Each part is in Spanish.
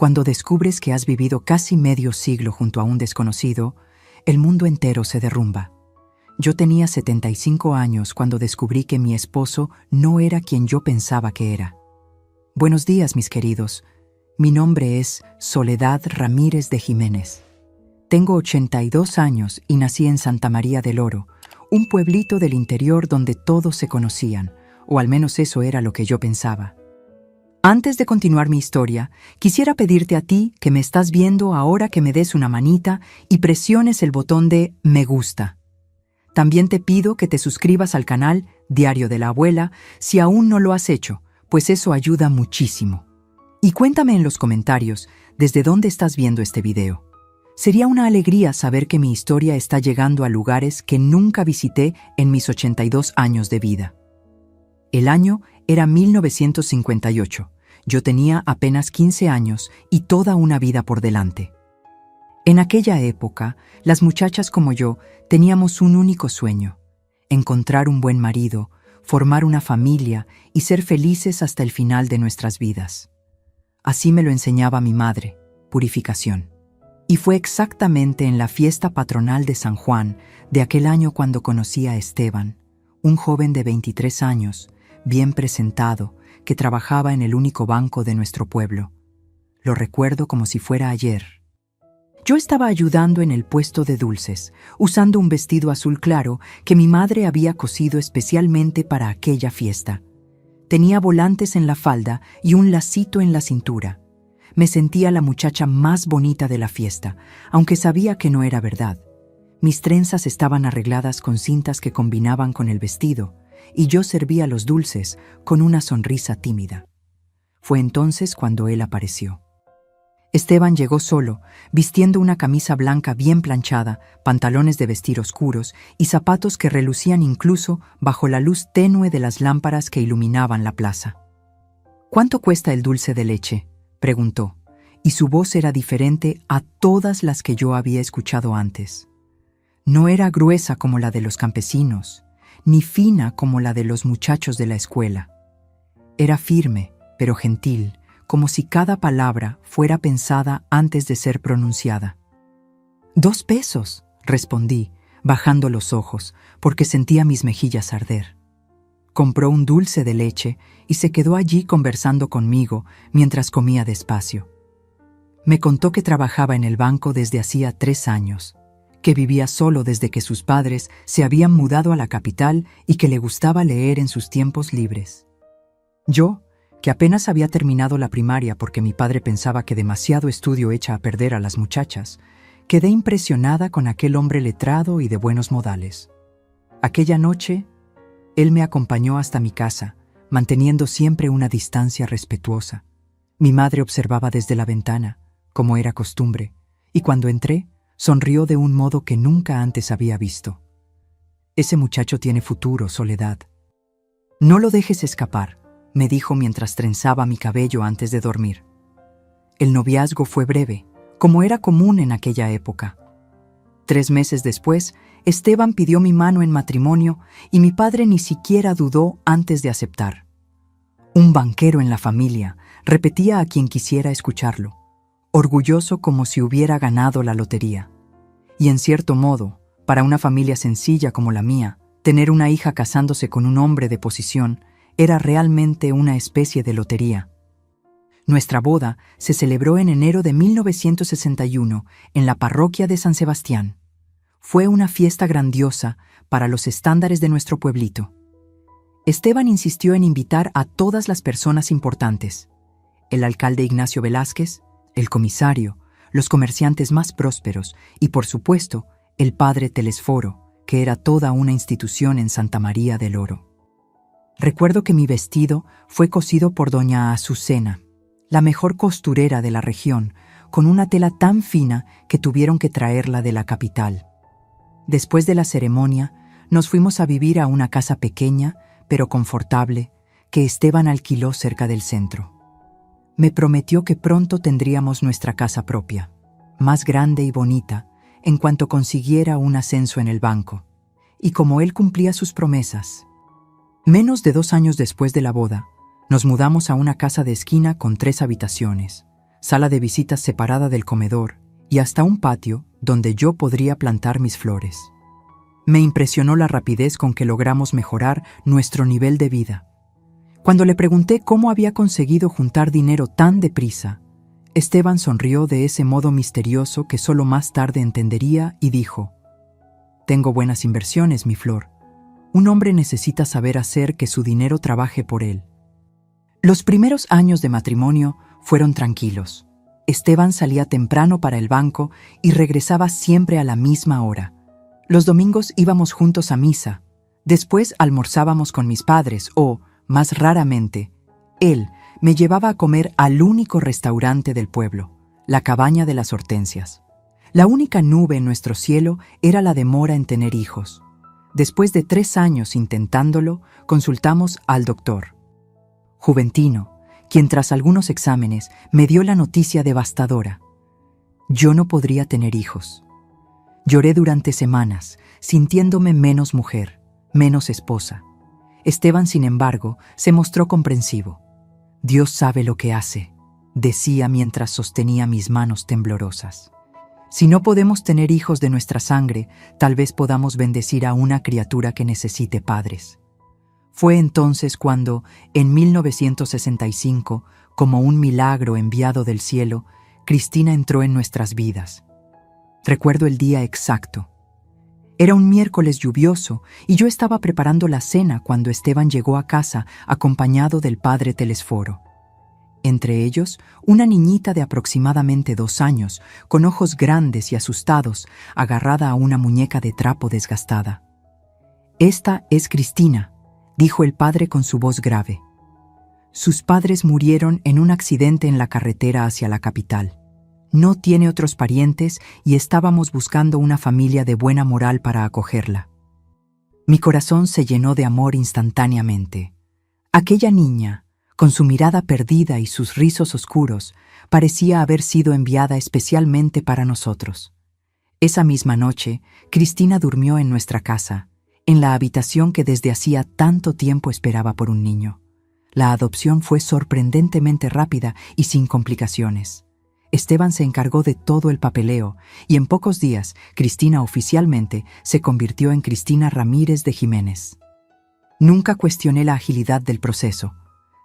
Cuando descubres que has vivido casi medio siglo junto a un desconocido, el mundo entero se derrumba. Yo tenía 75 años cuando descubrí que mi esposo no era quien yo pensaba que era. Buenos días, mis queridos. Mi nombre es Soledad Ramírez de Jiménez. Tengo 82 años y nací en Santa María del Oro, un pueblito del interior donde todos se conocían, o al menos eso era lo que yo pensaba. Antes de continuar mi historia, quisiera pedirte a ti que me estás viendo ahora que me des una manita y presiones el botón de me gusta. También te pido que te suscribas al canal Diario de la Abuela si aún no lo has hecho, pues eso ayuda muchísimo. Y cuéntame en los comentarios desde dónde estás viendo este video. Sería una alegría saber que mi historia está llegando a lugares que nunca visité en mis 82 años de vida. El año era 1958. Yo tenía apenas 15 años y toda una vida por delante. En aquella época, las muchachas como yo teníamos un único sueño: encontrar un buen marido, formar una familia y ser felices hasta el final de nuestras vidas. Así me lo enseñaba mi madre, Purificación. Y fue exactamente en la fiesta patronal de San Juan de aquel año cuando conocí a Esteban, un joven de 23 años, bien presentado, que trabajaba en el único banco de nuestro pueblo. Lo recuerdo como si fuera ayer. Yo estaba ayudando en el puesto de dulces, usando un vestido azul claro que mi madre había cosido especialmente para aquella fiesta. Tenía volantes en la falda y un lacito en la cintura. Me sentía la muchacha más bonita de la fiesta, aunque sabía que no era verdad. Mis trenzas estaban arregladas con cintas que combinaban con el vestido, y yo servía los dulces con una sonrisa tímida. Fue entonces cuando él apareció. Esteban llegó solo, vistiendo una camisa blanca bien planchada, pantalones de vestir oscuros y zapatos que relucían incluso bajo la luz tenue de las lámparas que iluminaban la plaza. «¿Cuánto cuesta el dulce de leche?», preguntó, y su voz era diferente a todas las que yo había escuchado antes. No era gruesa como la de los campesinos, ni fina como la de los muchachos de la escuela. Era firme, pero gentil, como si cada palabra fuera pensada antes de ser pronunciada. «2 pesos», respondí, bajando los ojos, porque sentía mis mejillas arder. Compró un dulce de leche y se quedó allí conversando conmigo mientras comía despacio. Me contó que trabajaba en el banco desde hacía 3 años, que vivía solo desde que sus padres se habían mudado a la capital y que le gustaba leer en sus tiempos libres. Yo, que apenas había terminado la primaria porque mi padre pensaba que demasiado estudio echa a perder a las muchachas, quedé impresionada con aquel hombre letrado y de buenos modales. Aquella noche, él me acompañó hasta mi casa, manteniendo siempre una distancia respetuosa. Mi madre observaba desde la ventana, como era costumbre, y cuando entré, sonrió de un modo que nunca antes había visto. «Ese muchacho tiene futuro, Soledad. No lo dejes escapar», me dijo mientras trenzaba mi cabello antes de dormir. El noviazgo fue breve, como era común en aquella época. 3 meses después, Esteban pidió mi mano en matrimonio y mi padre ni siquiera dudó antes de aceptar. «Un banquero en la familia», repetía a quien quisiera escucharlo, orgulloso como si hubiera ganado la lotería. Y en cierto modo, para una familia sencilla como la mía, tener una hija casándose con un hombre de posición era realmente una especie de lotería. Nuestra boda se celebró en enero de 1961 en la parroquia de San Sebastián. Fue una fiesta grandiosa para los estándares de nuestro pueblito. Esteban insistió en invitar a todas las personas importantes: el alcalde Ignacio Velázquez, el comisario, los comerciantes más prósperos y, por supuesto, el padre Telesforo, que era toda una institución en Santa María del Oro. Recuerdo que mi vestido fue cosido por doña Azucena, la mejor costurera de la región, con una tela tan fina que tuvieron que traerla de la capital. Después de la ceremonia, nos fuimos a vivir a una casa pequeña, pero confortable, que Esteban alquiló cerca del centro. Me prometió que pronto tendríamos nuestra casa propia, más grande y bonita, en cuanto consiguiera un ascenso en el banco. Y como él cumplía sus promesas, menos de 2 años después de la boda, nos mudamos a una casa de esquina con 3 habitaciones, sala de visitas separada del comedor y hasta un patio donde yo podría plantar mis flores. Me impresionó la rapidez con que logramos mejorar nuestro nivel de vida. Cuando le pregunté cómo había conseguido juntar dinero tan deprisa, Esteban sonrió de ese modo misterioso que solo más tarde entendería y dijo: «Tengo buenas inversiones, mi flor. Un hombre necesita saber hacer que su dinero trabaje por él». Los primeros años de matrimonio fueron tranquilos. Esteban salía temprano para el banco y regresaba siempre a la misma hora. Los domingos íbamos juntos a misa. Después almorzábamos con mis padres o, más raramente, él me llevaba a comer al único restaurante del pueblo, la Cabaña de las Hortensias. La única nube en nuestro cielo era la demora en tener hijos. Después de 3 años intentándolo, consultamos al doctor Juventino, quien tras algunos exámenes me dio la noticia devastadora: yo no podría tener hijos. Lloré durante semanas, sintiéndome menos mujer, menos esposa. Esteban, sin embargo, se mostró comprensivo. «Dios sabe lo que hace», decía mientras sostenía mis manos temblorosas. «Si no podemos tener hijos de nuestra sangre, tal vez podamos bendecir a una criatura que necesite padres». Fue entonces cuando, en 1965, como un milagro enviado del cielo, Cristina entró en nuestras vidas. Recuerdo el día exacto. Era un miércoles lluvioso y yo estaba preparando la cena cuando Esteban llegó a casa acompañado del padre Telesforo. Entre ellos, una niñita de aproximadamente 2 años, con ojos grandes y asustados, agarrada a una muñeca de trapo desgastada. «Esta es Cristina», dijo el padre con su voz grave. «Sus padres murieron en un accidente en la carretera hacia la capital. No tiene otros parientes y estábamos buscando una familia de buena moral para acogerla». Mi corazón se llenó de amor instantáneamente. Aquella niña, con su mirada perdida y sus rizos oscuros, parecía haber sido enviada especialmente para nosotros. Esa misma noche, Cristina durmió en nuestra casa, en la habitación que desde hacía tanto tiempo esperaba por un niño. La adopción fue sorprendentemente rápida y sin complicaciones. Esteban se encargó de todo el papeleo y en pocos días Cristina oficialmente se convirtió en Cristina Ramírez de Jiménez. Nunca cuestioné la agilidad del proceso.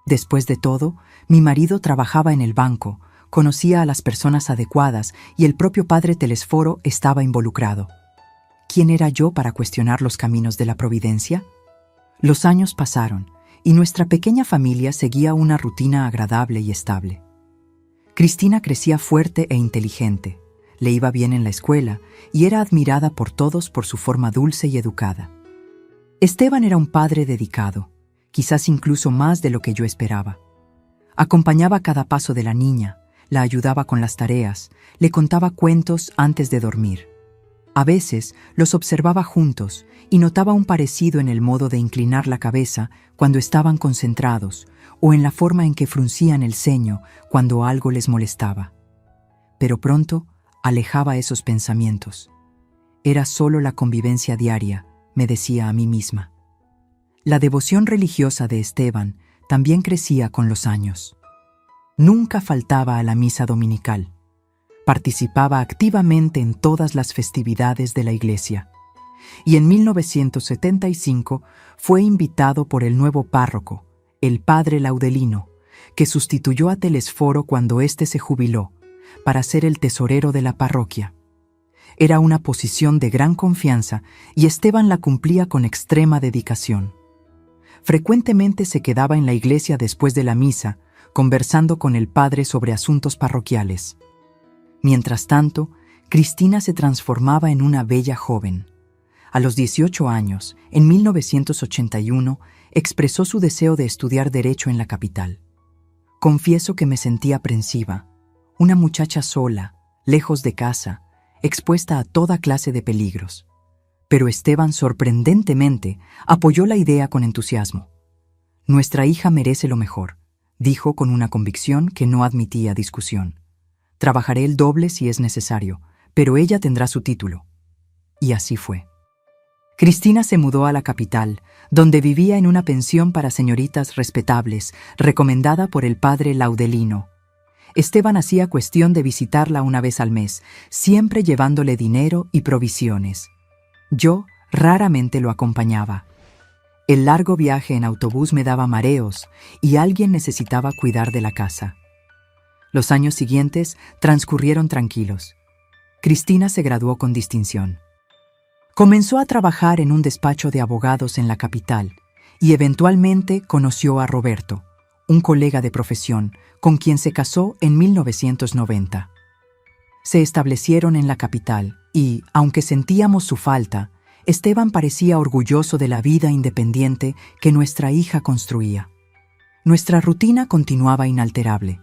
Después de todo, mi marido trabajaba en el banco, conocía a las personas adecuadas y el propio padre Telesforo estaba involucrado. ¿Quién era yo para cuestionar los caminos de la providencia? Los años pasaron y nuestra pequeña familia seguía una rutina agradable y estable. Cristina crecía fuerte e inteligente, le iba bien en la escuela y era admirada por todos por su forma dulce y educada. Esteban era un padre dedicado, quizás incluso más de lo que yo esperaba. Acompañaba cada paso de la niña, la ayudaba con las tareas, le contaba cuentos antes de dormir. A veces los observaba juntos y notaba un parecido en el modo de inclinar la cabeza cuando estaban concentrados o en la forma en que fruncían el ceño cuando algo les molestaba. Pero pronto alejaba esos pensamientos. Era solo la convivencia diaria, me decía a mí misma. La devoción religiosa de Esteban también crecía con los años. Nunca faltaba a la misa dominical. Participaba activamente en todas las festividades de la iglesia. Y en 1975 fue invitado por el nuevo párroco, el padre Laudelino, que sustituyó a Telesforo cuando éste se jubiló, para ser el tesorero de la parroquia. Era una posición de gran confianza y Esteban la cumplía con extrema dedicación. Frecuentemente se quedaba en la iglesia después de la misa, conversando con el padre sobre asuntos parroquiales. Mientras tanto, Cristina se transformaba en una bella joven. A los 18 años, en 1981, expresó su deseo de estudiar Derecho en la capital. Confieso que me sentía aprensiva, una muchacha sola, lejos de casa, expuesta a toda clase de peligros. Pero Esteban, sorprendentemente, apoyó la idea con entusiasmo. «Nuestra hija merece lo mejor», dijo con una convicción que no admitía discusión. «Trabajaré el doble si es necesario, pero ella tendrá su título». Y así fue. Cristina se mudó a la capital, donde vivía en una pensión para señoritas respetables, recomendada por el padre Laudelino. Esteban hacía cuestión de visitarla una vez al mes, siempre llevándole dinero y provisiones. Yo raramente lo acompañaba. El largo viaje en autobús me daba mareos y alguien necesitaba cuidar de la casa. Los años siguientes transcurrieron tranquilos. Cristina se graduó con distinción. Comenzó a trabajar en un despacho de abogados en la capital y eventualmente conoció a Roberto, un colega de profesión, con quien se casó en 1990. Se establecieron en la capital y, aunque sentíamos su falta, Esteban parecía orgulloso de la vida independiente que nuestra hija construía. Nuestra rutina continuaba inalterable.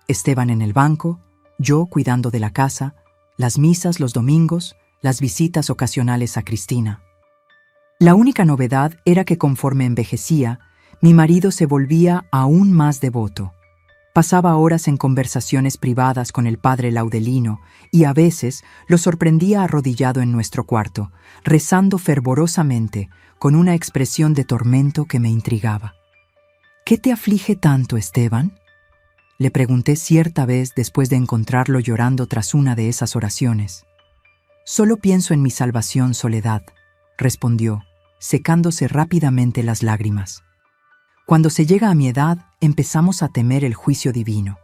Esteban en el banco, yo cuidando de la casa, las misas los domingos, las visitas ocasionales a Cristina. La única novedad era que conforme envejecía, mi marido se volvía aún más devoto. Pasaba horas en conversaciones privadas con el padre Laudelino y a veces lo sorprendía arrodillado en nuestro cuarto, rezando fervorosamente, con una expresión de tormento que me intrigaba. «¿Qué te aflige tanto, Esteban?», le pregunté cierta vez después de encontrarlo llorando tras una de esas oraciones. «Solo pienso en mi salvación, Soledad», respondió, secándose rápidamente las lágrimas. Cuando se llega a mi edad, empezamos a temer el juicio divino.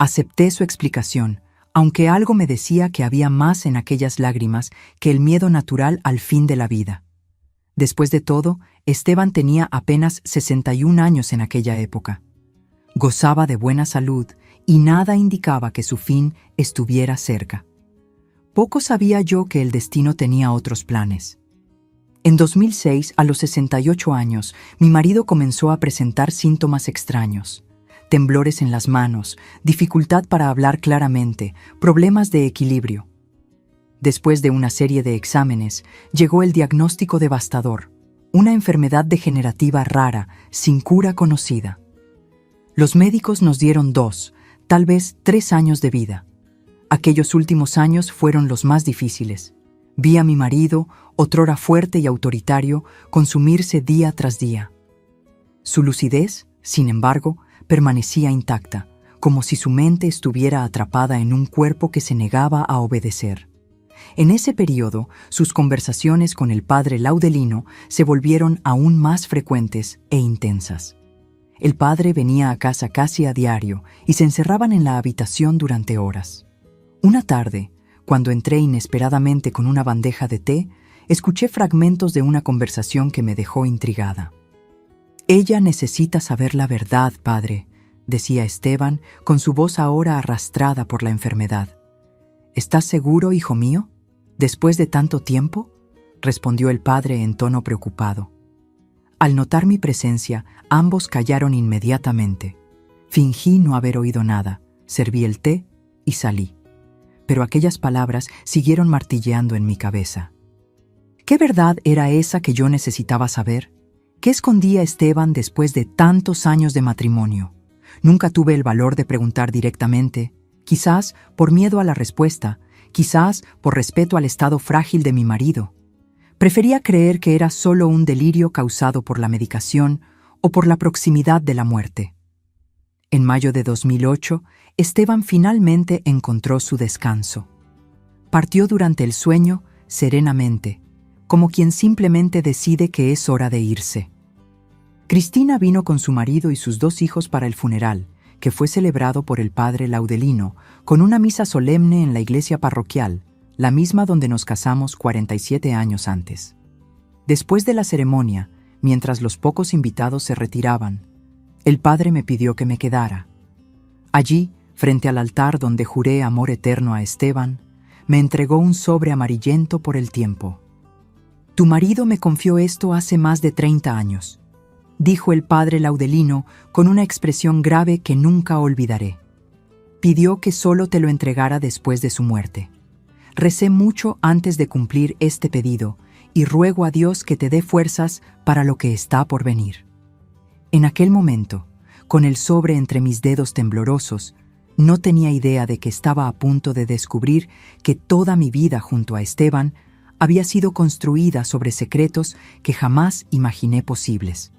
Acepté su explicación, aunque algo me decía que había más en aquellas lágrimas que el miedo natural al fin de la vida. Después de todo, Esteban tenía apenas 61 años en aquella época. Gozaba de buena salud y nada indicaba que su fin estuviera cerca. Poco sabía yo que el destino tenía otros planes. En 2006, a los 68 años, mi marido comenzó a presentar síntomas extraños. Temblores en las manos, dificultad para hablar claramente, problemas de equilibrio. Después de una serie de exámenes, llegó el diagnóstico devastador, una enfermedad degenerativa rara, sin cura conocida. Los médicos nos dieron 2, tal vez 3 años de vida. Aquellos últimos años fueron los más difíciles. Vi a mi marido, otrora fuerte y autoritario, consumirse día tras día. Su lucidez, sin embargo, permanecía intacta, como si su mente estuviera atrapada en un cuerpo que se negaba a obedecer. En ese periodo, sus conversaciones con el padre Laudelino se volvieron aún más frecuentes e intensas. El padre venía a casa casi a diario y se encerraban en la habitación durante horas. Una tarde, cuando entré inesperadamente con una bandeja de té, escuché fragmentos de una conversación que me dejó intrigada. «Ella necesita saber la verdad, padre», decía Esteban, con su voz ahora arrastrada por la enfermedad. «¿Estás seguro, hijo mío? ¿Después de tanto tiempo?», respondió el padre en tono preocupado. Al notar mi presencia, ambos callaron inmediatamente. Fingí no haber oído nada, serví el té y salí. Pero aquellas palabras siguieron martilleando en mi cabeza. ¿Qué verdad era esa que yo necesitaba saber? ¿Qué escondía Esteban después de tantos años de matrimonio? Nunca tuve el valor de preguntar directamente, quizás por miedo a la respuesta, quizás por respeto al estado frágil de mi marido. Prefería creer que era solo un delirio causado por la medicación o por la proximidad de la muerte. En mayo de 2008, Esteban finalmente encontró su descanso. Partió durante el sueño, serenamente, como quien simplemente decide que es hora de irse. Cristina vino con su marido y sus 2 hijos para el funeral, que fue celebrado por el padre Laudelino, con una misa solemne en la iglesia parroquial, la misma donde nos casamos 47 años antes. Después de la ceremonia, mientras los pocos invitados se retiraban, el padre me pidió que me quedara. Allí, frente al altar donde juré amor eterno a Esteban, me entregó un sobre amarillento por el tiempo. «Tu marido me confió esto hace más de 30 años», dijo el padre Laudelino con una expresión grave que nunca olvidaré. «Pidió que solo te lo entregara después de su muerte. Recé mucho antes de cumplir este pedido y ruego a Dios que te dé fuerzas para lo que está por venir». En aquel momento, con el sobre entre mis dedos temblorosos, no tenía idea de que estaba a punto de descubrir que toda mi vida junto a Esteban había sido construida sobre secretos que jamás imaginé posibles.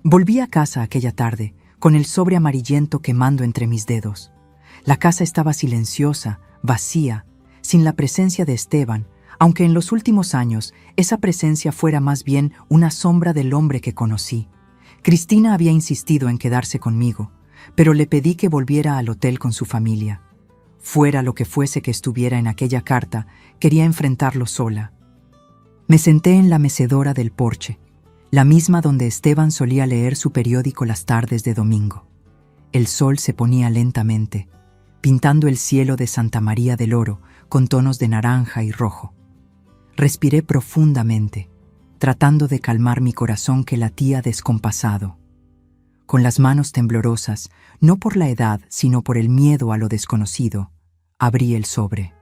Volví a casa aquella tarde, con el sobre amarillento quemando entre mis dedos. La casa estaba silenciosa, vacía, sin la presencia de Esteban, aunque en los últimos años esa presencia fuera más bien una sombra del hombre que conocí. Cristina había insistido en quedarse conmigo, pero le pedí que volviera al hotel con su familia. Fuera lo que fuese que estuviera en aquella carta, quería enfrentarlo sola. Me senté en la mecedora del porche, la misma donde Esteban solía leer su periódico las tardes de domingo. El sol se ponía lentamente, pintando el cielo de Santa María del Oro con tonos de naranja y rojo. Respiré profundamente, tratando de calmar mi corazón que latía descompasado. Con las manos temblorosas, no por la edad, sino por el miedo a lo desconocido, abrí el sobre.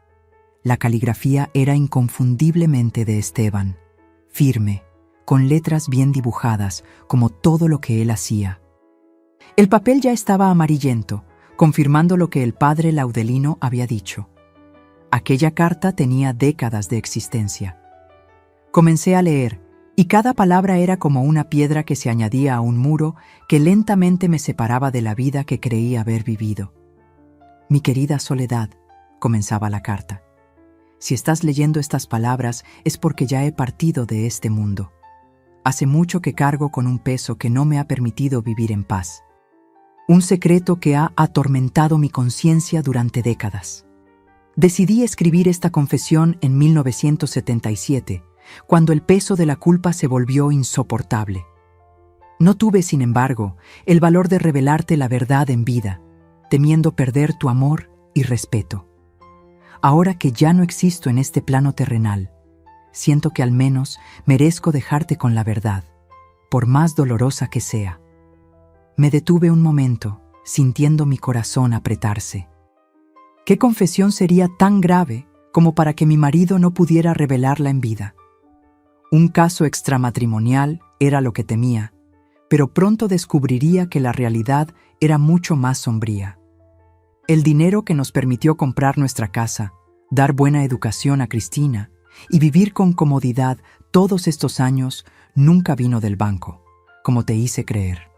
La caligrafía era inconfundiblemente de Esteban, firme, con letras bien dibujadas, como todo lo que él hacía. El papel ya estaba amarillento, confirmando lo que el padre Laudelino había dicho. Aquella carta tenía décadas de existencia. Comencé a leer, y cada palabra era como una piedra que se añadía a un muro que lentamente me separaba de la vida que creí haber vivido. Mi querida Soledad, comenzaba la carta. Si estás leyendo estas palabras es porque ya he partido de este mundo. Hace mucho que cargo con un peso que no me ha permitido vivir en paz. Un secreto que ha atormentado mi conciencia durante décadas. Decidí escribir esta confesión en 1977, cuando el peso de la culpa se volvió insoportable. No tuve, sin embargo, el valor de revelarte la verdad en vida, temiendo perder tu amor y respeto. Ahora que ya no existo en este plano terrenal, siento que al menos merezco dejarte con la verdad, por más dolorosa que sea. Me detuve un momento, sintiendo mi corazón apretarse. ¿Qué confesión sería tan grave como para que mi marido no pudiera revelarla en vida? Un caso extramatrimonial era lo que temía, pero pronto descubriría que la realidad era mucho más sombría. El dinero que nos permitió comprar nuestra casa, dar buena educación a Cristina y vivir con comodidad todos estos años nunca vino del banco, como te hice creer.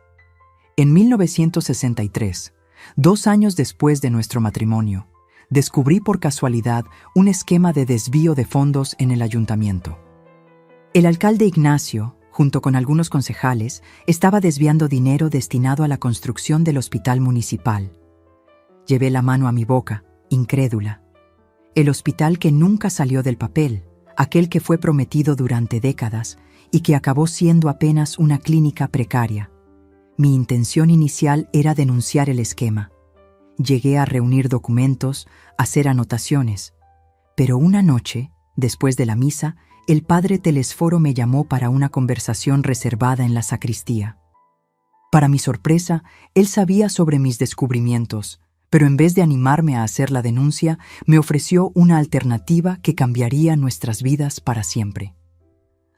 En 1963, 2 años después de nuestro matrimonio, descubrí por casualidad un esquema de desvío de fondos en el ayuntamiento. El alcalde Ignacio, junto con algunos concejales, estaba desviando dinero destinado a la construcción del hospital municipal. Llevé la mano a mi boca, incrédula. El hospital que nunca salió del papel, aquel que fue prometido durante décadas y que acabó siendo apenas una clínica precaria. Mi intención inicial era denunciar el esquema. Llegué a reunir documentos, hacer anotaciones. Pero una noche, después de la misa, el padre Telesforo me llamó para una conversación reservada en la sacristía. Para mi sorpresa, él sabía sobre mis descubrimientos, pero en vez de animarme a hacer la denuncia, me ofreció una alternativa que cambiaría nuestras vidas para siempre.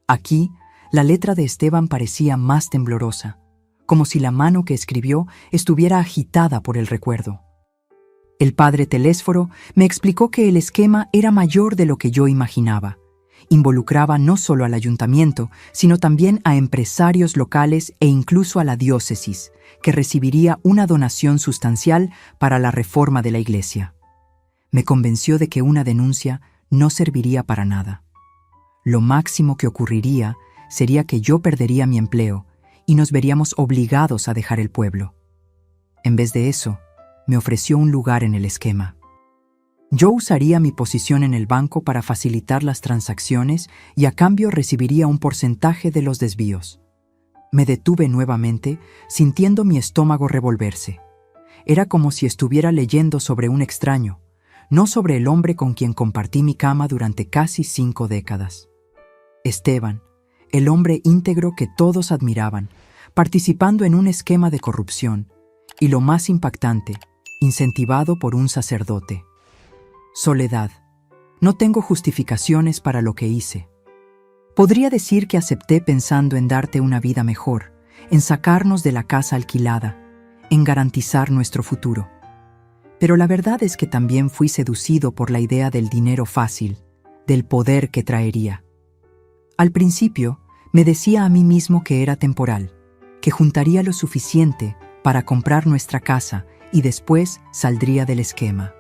Aquí, la letra de Esteban parecía más temblorosa, como si la mano que escribió estuviera agitada por el recuerdo. El padre Telésforo me explicó que el esquema era mayor de lo que yo imaginaba. Involucraba no solo al ayuntamiento, sino también a empresarios locales e incluso a la diócesis, que recibiría una donación sustancial para la reforma de la iglesia. Me convenció de que una denuncia no serviría para nada. Lo máximo que ocurriría sería que yo perdería mi empleo y nos veríamos obligados a dejar el pueblo. En vez de eso, me ofreció un lugar en el esquema. Yo usaría mi posición en el banco para facilitar las transacciones y a cambio recibiría un porcentaje de los desvíos. Me detuve nuevamente, sintiendo mi estómago revolverse. Era como si estuviera leyendo sobre un extraño, no sobre el hombre con quien compartí mi cama durante casi 5 décadas. Esteban, el hombre íntegro que todos admiraban, participando en un esquema de corrupción, y lo más impactante, incentivado por un sacerdote. Soledad, no tengo justificaciones para lo que hice. Podría decir que acepté pensando en darte una vida mejor, en sacarnos de la casa alquilada, en garantizar nuestro futuro. Pero la verdad es que también fui seducido por la idea del dinero fácil, del poder que traería. Al principio, me decía a mí mismo que era temporal, que juntaría lo suficiente para comprar nuestra casa y después saldría del esquema.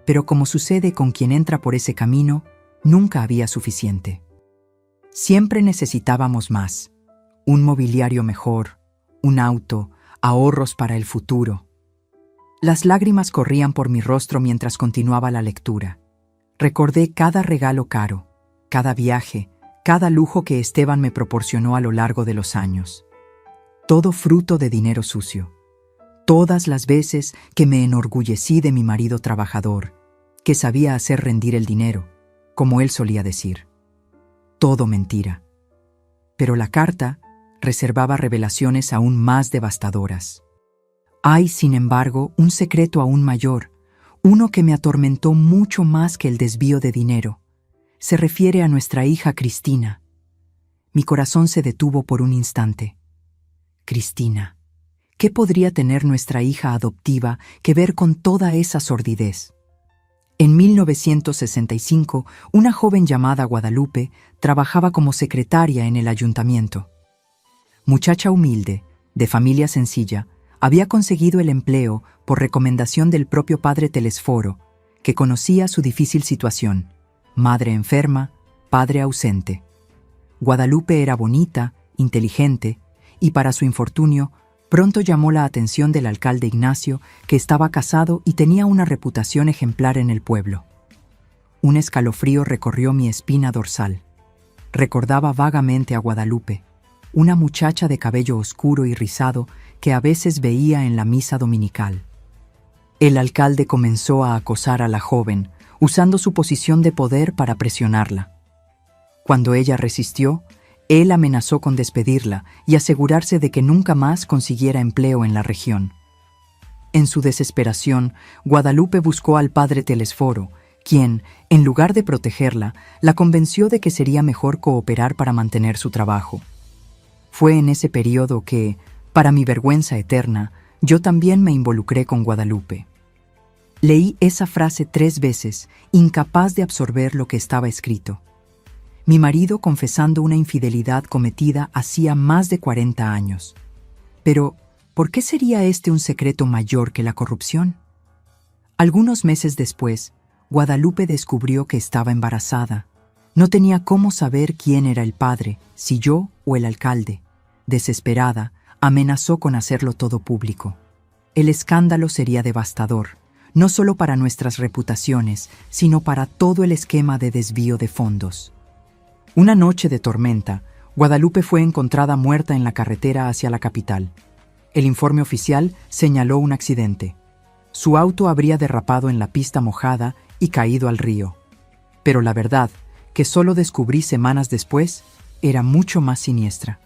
Pero como sucede con quien entra por ese camino, nunca había suficiente. Siempre necesitábamos más: un mobiliario mejor, un auto, ahorros para el futuro. Las lágrimas corrían por mi rostro mientras continuaba la lectura. Recordé cada regalo caro, cada viaje, cada lujo que Esteban me proporcionó a lo largo de los años. Todo fruto de dinero sucio. Todas las veces que me enorgullecí de mi marido trabajador, que sabía hacer rendir el dinero, como él solía decir. Todo mentira. Pero la carta reservaba revelaciones aún más devastadoras. Hay, sin embargo, un secreto aún mayor, uno que me atormentó mucho más que el desvío de dinero. Se refiere a nuestra hija Cristina. Mi corazón se detuvo por un instante. Cristina. ¿Qué podría tener nuestra hija adoptiva que ver con toda esa sordidez? En 1965, una joven llamada Guadalupe trabajaba como secretaria en el ayuntamiento. Muchacha humilde, de familia sencilla, había conseguido el empleo por recomendación del propio padre Telesforo, que conocía su difícil situación: madre enferma, padre ausente. Guadalupe era bonita, inteligente, y para su infortunio, pronto llamó la atención del alcalde Ignacio, que estaba casado y tenía una reputación ejemplar en el pueblo. Un escalofrío recorrió mi espina dorsal. Recordaba vagamente a Guadalupe, una muchacha de cabello oscuro y rizado que a veces veía en la misa dominical. El alcalde comenzó a acosar a la joven, usando su posición de poder para presionarla. Cuando ella resistió, él amenazó con despedirla y asegurarse de que nunca más consiguiera empleo en la región. En su desesperación, Guadalupe buscó al padre Telesforo, quien, en lugar de protegerla, la convenció de que sería mejor cooperar para mantener su trabajo. Fue en ese periodo que, para mi vergüenza eterna, yo también me involucré con Guadalupe. Leí esa frase 3 veces, incapaz de absorber lo que estaba escrito. Mi marido confesando una infidelidad cometida hacía más de 40 años. Pero, ¿por qué sería este un secreto mayor que la corrupción? Algunos meses después, Guadalupe descubrió que estaba embarazada. No tenía cómo saber quién era el padre, si yo o el alcalde. Desesperada, amenazó con hacerlo todo público. El escándalo sería devastador, no solo para nuestras reputaciones, sino para todo el esquema de desvío de fondos. Una noche de tormenta, Guadalupe fue encontrada muerta en la carretera hacia la capital. El informe oficial señaló un accidente. Su auto habría derrapado en la pista mojada y caído al río. Pero la verdad, que solo descubrí semanas después, era mucho más siniestra.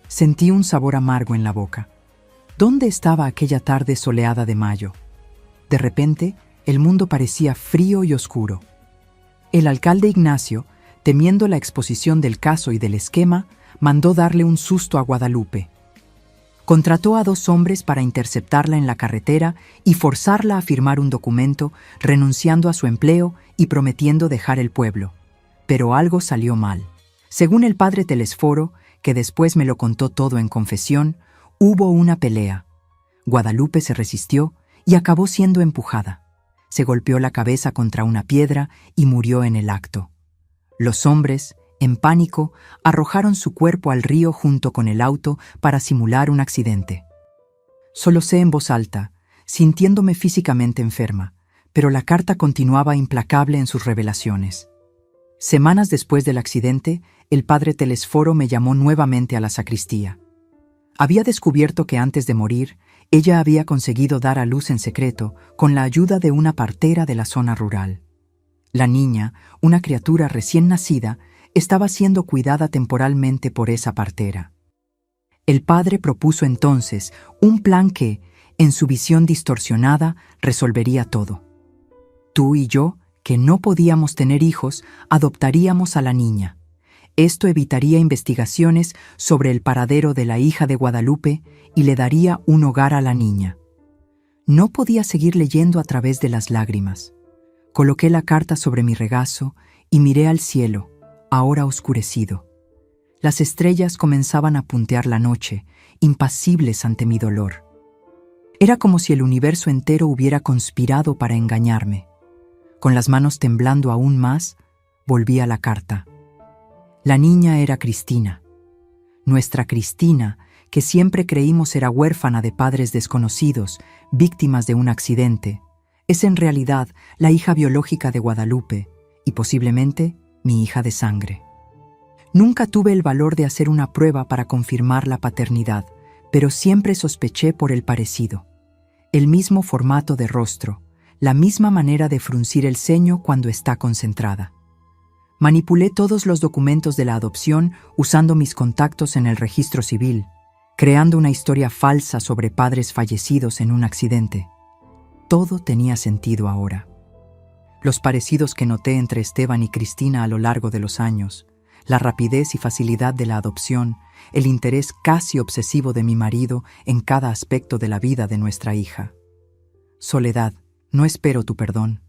Sentí un sabor amargo en la boca. ¿Dónde estaba aquella tarde soleada de mayo? De repente, el mundo parecía frío y oscuro. El alcalde Ignacio, temiendo la exposición del caso y del esquema, mandó darle un susto a Guadalupe. Contrató a 2 hombres para interceptarla en la carretera y forzarla a firmar un documento, renunciando a su empleo y prometiendo dejar el pueblo. Pero algo salió mal. Según el padre Telesforo, que después me lo contó todo en confesión, hubo una pelea. Guadalupe se resistió y acabó siendo empujada. Se golpeó la cabeza contra una piedra y murió en el acto. Los hombres, en pánico, arrojaron su cuerpo al río junto con el auto para simular un accidente. Solocé en voz alta, sintiéndome físicamente enferma, pero la carta continuaba implacable en sus revelaciones. Semanas después del accidente, el padre Telesforo me llamó nuevamente a la sacristía. Había descubierto que antes de morir, ella había conseguido dar a luz en secreto con la ayuda de una partera de la zona rural. La niña, una criatura recién nacida, estaba siendo cuidada temporalmente por esa partera. El padre propuso entonces un plan que, en su visión distorsionada, resolvería todo. Tú y yo, que no podíamos tener hijos, adoptaríamos a la niña. Esto evitaría investigaciones sobre el paradero de la hija de Guadalupe y le daría un hogar a la niña. No podía seguir leyendo a través de las lágrimas. Coloqué la carta sobre mi regazo y miré al cielo, ahora oscurecido. Las estrellas comenzaban a puntear la noche, impasibles ante mi dolor. Era como si el universo entero hubiera conspirado para engañarme. Con las manos temblando aún más, volví a la carta. La niña era Cristina. Nuestra Cristina, que siempre creímos era huérfana de padres desconocidos, víctimas de un accidente, es en realidad la hija biológica de Guadalupe y posiblemente mi hija de sangre. Nunca tuve el valor de hacer una prueba para confirmar la paternidad, pero siempre sospeché por el parecido. El mismo formato de rostro, la misma manera de fruncir el ceño cuando está concentrada. Manipulé todos los documentos de la adopción usando mis contactos en el registro civil, creando una historia falsa sobre padres fallecidos en un accidente. Todo tenía sentido ahora. Los parecidos que noté entre Esteban y Cristina a lo largo de los años, la rapidez y facilidad de la adopción, el interés casi obsesivo de mi marido en cada aspecto de la vida de nuestra hija. Soledad, no espero tu perdón.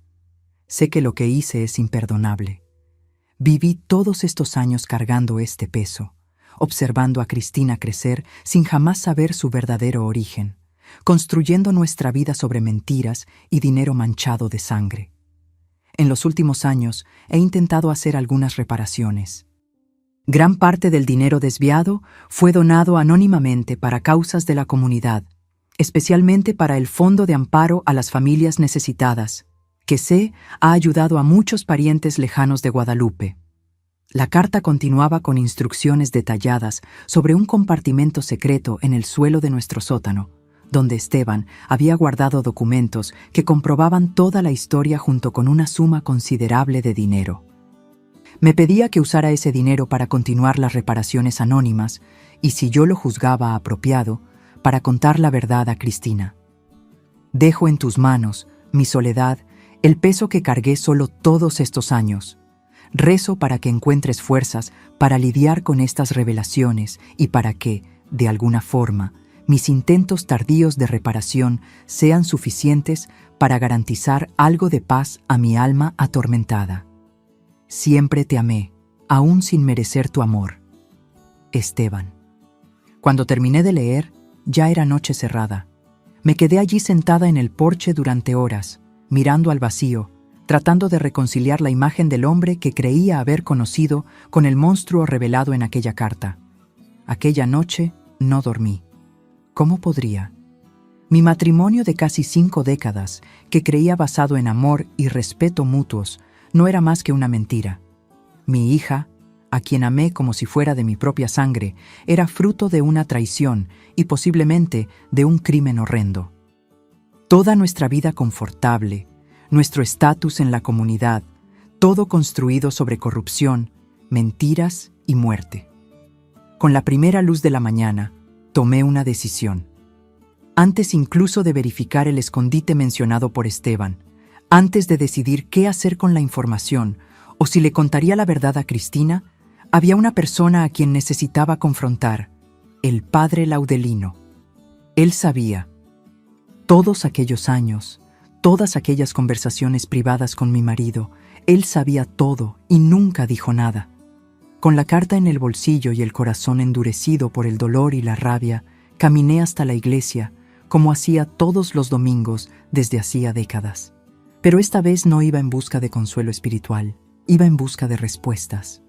Sé que lo que hice es imperdonable. Viví todos estos años cargando este peso, observando a Cristina crecer sin jamás saber su verdadero origen, construyendo nuestra vida sobre mentiras y dinero manchado de sangre. En los últimos años he intentado hacer algunas reparaciones. Gran parte del dinero desviado fue donado anónimamente para causas de la comunidad, especialmente para el Fondo de Amparo a las Familias Necesitadas, que sé ha ayudado a muchos parientes lejanos de Guadalupe. La carta continuaba con instrucciones detalladas sobre un compartimento secreto en el suelo de nuestro sótano, donde Esteban había guardado documentos que comprobaban toda la historia junto con una suma considerable de dinero. Me pedía que usara ese dinero para continuar las reparaciones anónimas y, si yo lo juzgaba apropiado, para contar la verdad a Cristina. Dejo en tus manos, mi Soledad, el peso que cargué solo todos estos años. Rezo para que encuentres fuerzas para lidiar con estas revelaciones y para que, de alguna forma, mis intentos tardíos de reparación sean suficientes para garantizar algo de paz a mi alma atormentada. Siempre te amé, aún sin merecer tu amor. Esteban. Cuando terminé de leer, ya era noche cerrada. Me quedé allí sentada en el porche durante horas, mirando al vacío, tratando de reconciliar la imagen del hombre que creía haber conocido con el monstruo revelado en aquella carta. Aquella noche no dormí. ¿Cómo podría? Mi matrimonio de casi 5 décadas, que creía basado en amor y respeto mutuos, no era más que una mentira. Mi hija, a quien amé como si fuera de mi propia sangre, era fruto de una traición y posiblemente de un crimen horrendo. Toda nuestra vida confortable, nuestro estatus en la comunidad, todo construido sobre corrupción, mentiras y muerte. Con la primera luz de la mañana, tomé una decisión. Antes incluso de verificar el escondite mencionado por Esteban, antes de decidir qué hacer con la información o si le contaría la verdad a Cristina, había una persona a quien necesitaba confrontar, el padre Laudelino. Él sabía. Todos aquellos años, todas aquellas conversaciones privadas con mi marido, él sabía todo y nunca dijo nada. Con la carta en el bolsillo y el corazón endurecido por el dolor y la rabia, caminé hasta la iglesia, como hacía todos los domingos desde hacía décadas. Pero esta vez no iba en busca de consuelo espiritual, iba en busca de respuestas.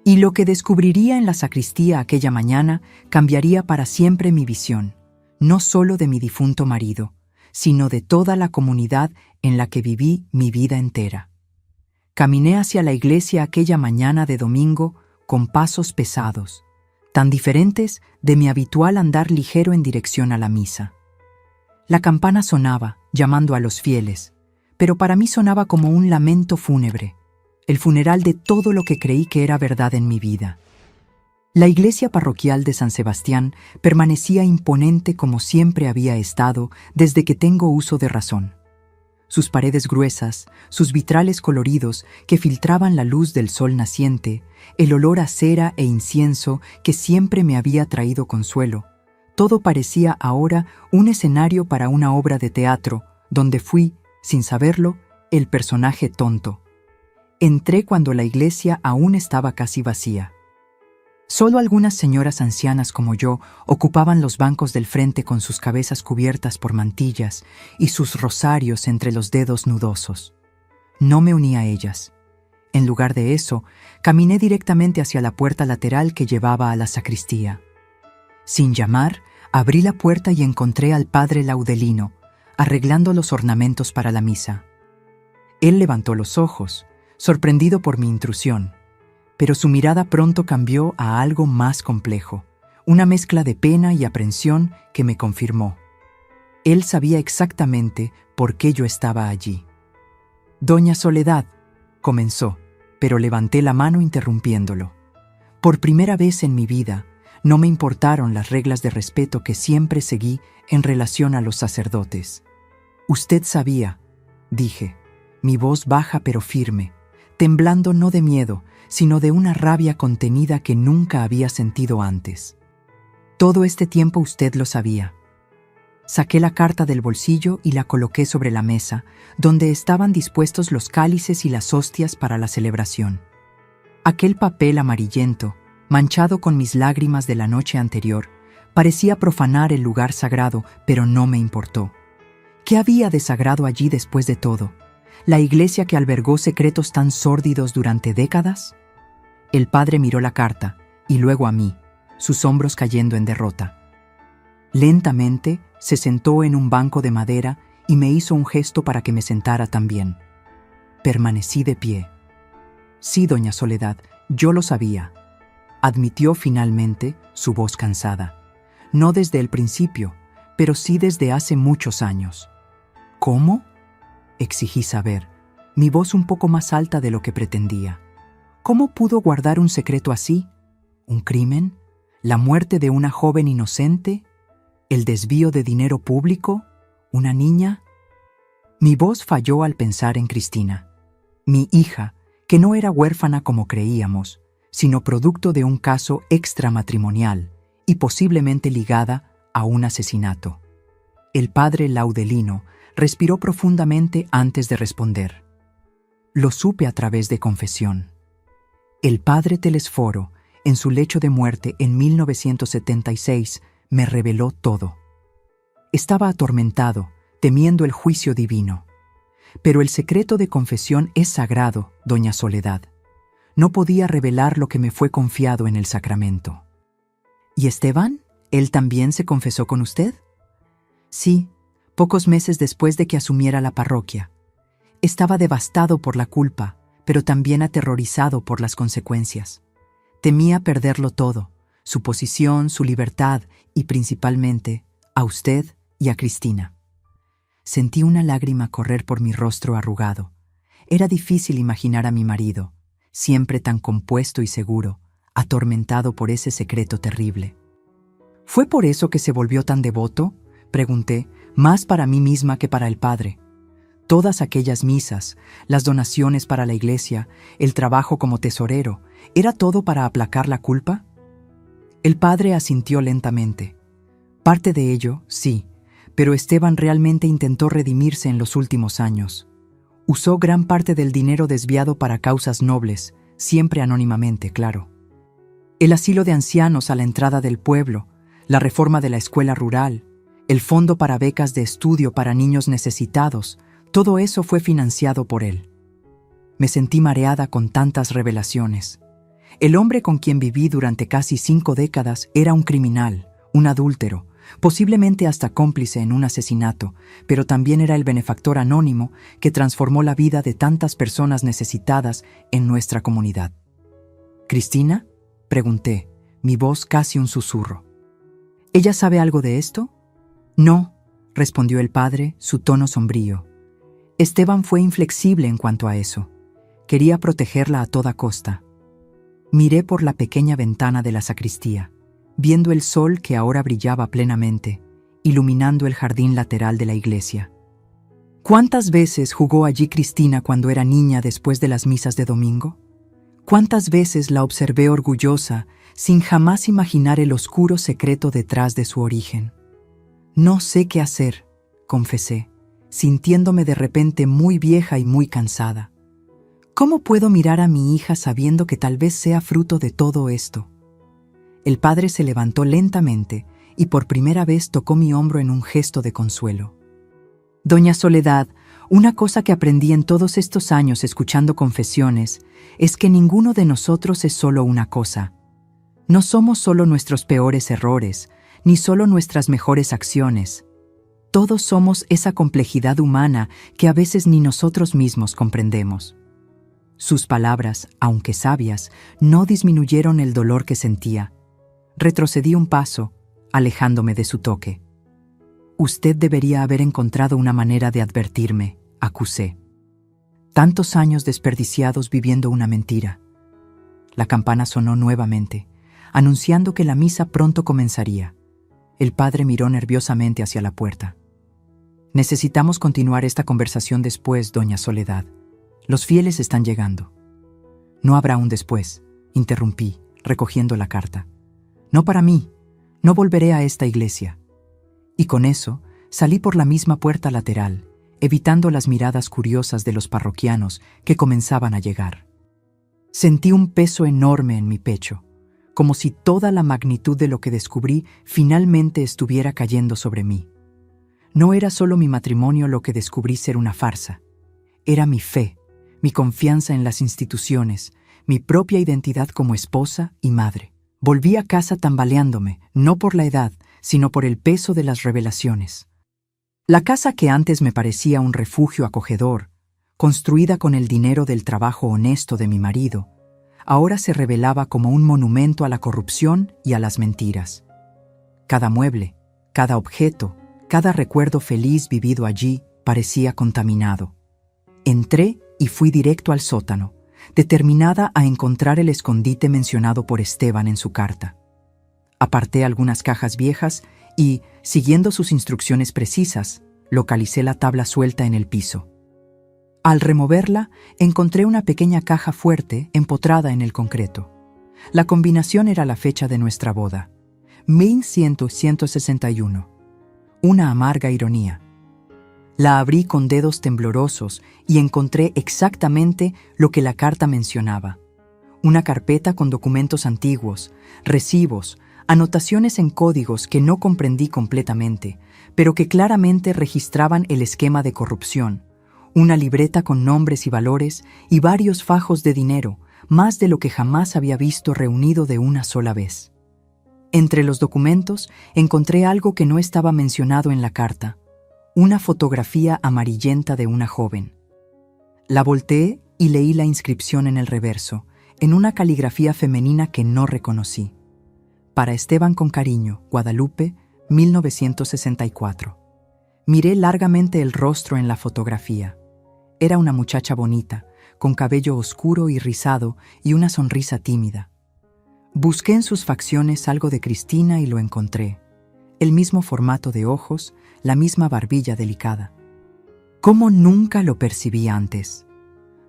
Y lo que descubriría en la sacristía aquella mañana cambiaría para siempre mi visión, no solo de mi difunto marido, sino de toda la comunidad en la que viví mi vida entera. Caminé hacia la iglesia aquella mañana de domingo con pasos pesados, tan diferentes de mi habitual andar ligero en dirección a la misa. La campana sonaba, llamando a los fieles, pero para mí sonaba como un lamento fúnebre, el funeral de todo lo que creí que era verdad en mi vida. La iglesia parroquial de San Sebastián permanecía imponente como siempre había estado desde que tengo uso de razón. Sus paredes gruesas, sus vitrales coloridos que filtraban la luz del sol naciente, el olor a cera e incienso que siempre me había traído consuelo, todo parecía ahora un escenario para una obra de teatro, donde fui, sin saberlo, el personaje tonto. Entré cuando la iglesia aún estaba casi vacía. Solo algunas señoras ancianas como yo ocupaban los bancos del frente con sus cabezas cubiertas por mantillas y sus rosarios entre los dedos nudosos. No me uní a ellas. En lugar de eso, caminé directamente hacia la puerta lateral que llevaba a la sacristía. Sin llamar, abrí la puerta y encontré al padre Laudelino, arreglando los ornamentos para la misa. Él levantó los ojos, sorprendido por mi intrusión, pero su mirada pronto cambió a algo más complejo, una mezcla de pena y aprensión que me confirmó. Él sabía exactamente por qué yo estaba allí. «Doña Soledad», comenzó, pero levanté la mano interrumpiéndolo. Por primera vez en mi vida, no me importaron las reglas de respeto que siempre seguí en relación a los sacerdotes. «Usted sabía», dije, mi voz baja pero firme, temblando no de miedo, sino de una rabia contenida que nunca había sentido antes. «Todo este tiempo usted lo sabía». Saqué la carta del bolsillo y la coloqué sobre la mesa, donde estaban dispuestos los cálices y las hostias para la celebración. Aquel papel amarillento, manchado con mis lágrimas de la noche anterior, parecía profanar el lugar sagrado, pero no me importó. ¿Qué había de sagrado allí después de todo? ¿La iglesia que albergó secretos tan sórdidos durante décadas? El padre miró la carta, y luego a mí, sus hombros cayendo en derrota. Lentamente se sentó en un banco de madera y me hizo un gesto para que me sentara también. Permanecí de pie. «Sí, doña Soledad, yo lo sabía», admitió finalmente, su voz cansada. «No desde el principio, pero sí desde hace muchos años». «¿Cómo?», exigí saber, mi voz un poco más alta de lo que pretendía. «¿Cómo pudo guardar un secreto así? ¿Un crimen? ¿La muerte de una joven inocente? ¿El desvío de dinero público? ¿Una niña?». Mi voz falló al pensar en Cristina, mi hija, que no era huérfana como creíamos, sino producto de un caso extramatrimonial y posiblemente ligada a un asesinato. El padre Laudelino respiró profundamente antes de responder. «Lo supe a través de confesión. El padre Telesforo, en su lecho de muerte en 1976, me reveló todo. Estaba atormentado, temiendo el juicio divino. Pero el secreto de confesión es sagrado, doña Soledad. No podía revelar lo que me fue confiado en el sacramento». «¿Y Esteban? ¿Él también se confesó con usted?». «Sí, pocos meses después de que asumiera la parroquia. Estaba devastado por la culpa, pero también aterrorizado por las consecuencias. Temía perderlo todo, su posición, su libertad y principalmente a usted y a Cristina». Sentí una lágrima correr por mi rostro arrugado. Era difícil imaginar a mi marido, siempre tan compuesto y seguro, atormentado por ese secreto terrible. «¿Fue por eso que se volvió tan devoto?», pregunté, más para mí misma que para el padre. Todas aquellas misas, las donaciones para la iglesia, el trabajo como tesorero, ¿era todo para aplacar la culpa? El padre asintió lentamente. «Parte de ello, sí, pero Esteban realmente intentó redimirse en los últimos años. Usó gran parte del dinero desviado para causas nobles, siempre anónimamente, claro. El asilo de ancianos a la entrada del pueblo, la reforma de la escuela rural, el fondo para becas de estudio para niños necesitados, todo eso fue financiado por él». Me sentí mareada con tantas revelaciones. El hombre con quien viví durante casi 5 décadas era un criminal, un adúltero, posiblemente hasta cómplice en un asesinato, pero también era el benefactor anónimo que transformó la vida de tantas personas necesitadas en nuestra comunidad. «¿Cristina?», pregunté, mi voz casi un susurro. «¿Ella sabe algo de esto?». «No», respondió el padre, su tono sombrío. «Esteban fue inflexible en cuanto a eso. Quería protegerla a toda costa». Miré por la pequeña ventana de la sacristía, viendo el sol que ahora brillaba plenamente, iluminando el jardín lateral de la iglesia. ¿Cuántas veces jugó allí Cristina cuando era niña después de las misas de domingo? ¿Cuántas veces la observé orgullosa, sin jamás imaginar el oscuro secreto detrás de su origen? «No sé qué hacer», confesé, sintiéndome de repente muy vieja y muy cansada. «¿Cómo puedo mirar a mi hija sabiendo que tal vez sea fruto de todo esto? El padre se levantó lentamente y por primera vez tocó mi hombro en un gesto de consuelo. Doña Soledad, una cosa que aprendí en todos estos años escuchando confesiones es que ninguno de nosotros es solo una cosa. No somos solo nuestros peores errores, ni solo nuestras mejores acciones. Todos somos esa complejidad humana que a veces ni nosotros mismos comprendemos. Sus palabras, aunque sabias, no disminuyeron el dolor que sentía. Retrocedí un paso, alejándome de su toque. Usted debería haber encontrado una manera de advertirme, acusé. Tantos años desperdiciados viviendo una mentira. La campana sonó nuevamente, anunciando que la misa pronto comenzaría. El padre miró nerviosamente hacia la puerta. Necesitamos continuar esta conversación después, doña Soledad. Los fieles están llegando. No habrá un después, interrumpí, recogiendo la carta. No para mí, no volveré a esta iglesia. Y con eso, salí por la misma puerta lateral, evitando las miradas curiosas de los parroquianos que comenzaban a llegar. Sentí un peso enorme en mi pecho, como si toda la magnitud de lo que descubrí finalmente estuviera cayendo sobre mí. No era solo mi matrimonio lo que descubrí ser una farsa. Era mi fe, mi confianza en las instituciones, mi propia identidad como esposa y madre. Volví a casa tambaleándome, no por la edad, sino por el peso de las revelaciones. La casa que antes me parecía un refugio acogedor, construida con el dinero del trabajo honesto de mi marido, ahora se revelaba como un monumento a la corrupción y a las mentiras. Cada mueble, cada objeto, cada recuerdo feliz vivido allí parecía contaminado. Entré y fui directo al sótano, determinada a encontrar el escondite mencionado por Esteban en su carta. Aparté algunas cajas viejas y, siguiendo sus instrucciones precisas, localicé la tabla suelta en el piso. Al removerla, encontré una pequeña caja fuerte empotrada en el concreto. La combinación era la fecha de nuestra boda, 1161. Una amarga ironía. La abrí con dedos temblorosos y encontré exactamente lo que la carta mencionaba. Una carpeta con documentos antiguos, recibos, anotaciones en códigos que no comprendí completamente, pero que claramente registraban el esquema de corrupción, una libreta con nombres y valores y varios fajos de dinero, más de lo que jamás había visto reunido de una sola vez. Entre los documentos encontré algo que no estaba mencionado en la carta, una fotografía amarillenta de una joven. La volteé y leí la inscripción en el reverso, en una caligrafía femenina que no reconocí. Para Esteban con cariño, Guadalupe, 1964. Miré largamente el rostro en la fotografía. Era una muchacha bonita, con cabello oscuro y rizado y una sonrisa tímida. Busqué en sus facciones algo de Cristina y lo encontré. El mismo formato de ojos, la misma barbilla delicada. ¿Cómo nunca lo percibí antes?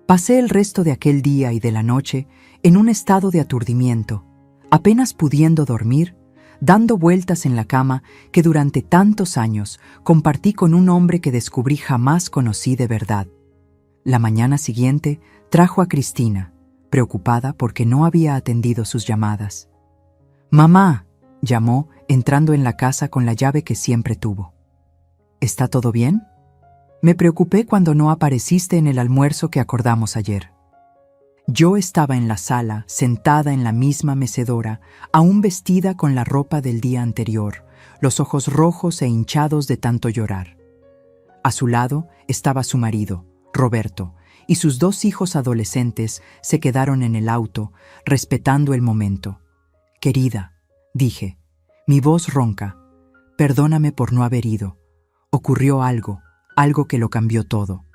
Pasé el resto de aquel día y de la noche en un estado de aturdimiento, apenas pudiendo dormir, dando vueltas en la cama que durante tantos años compartí con un hombre que descubrí jamás conocí de verdad. La mañana siguiente trajo a Cristina, preocupada porque no había atendido sus llamadas. «Mamá», llamó, entrando en la casa con la llave que siempre tuvo. «¿Está todo bien? Me preocupé cuando no apareciste en el almuerzo que acordamos ayer». Yo estaba en la sala, sentada en la misma mecedora, aún vestida con la ropa del día anterior, los ojos rojos e hinchados de tanto llorar. A su lado estaba su marido, Roberto, y sus 2 hijos adolescentes se quedaron en el auto, respetando el momento. «Querida», dije, mi voz ronca, «perdóname por no haber ido. Ocurrió algo que lo cambió todo».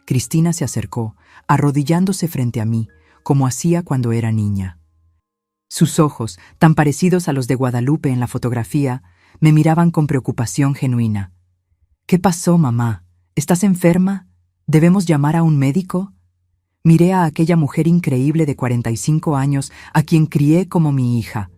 Cristina se acercó, arrodillándose frente a mí, como hacía cuando era niña. Sus ojos, tan parecidos a los de Guadalupe en la fotografía, me miraban con preocupación genuina. «¿Qué pasó, mamá? ¿Estás enferma? ¿Debemos llamar a un médico?» Miré a aquella mujer increíble de 45 años a quien crié como mi hija.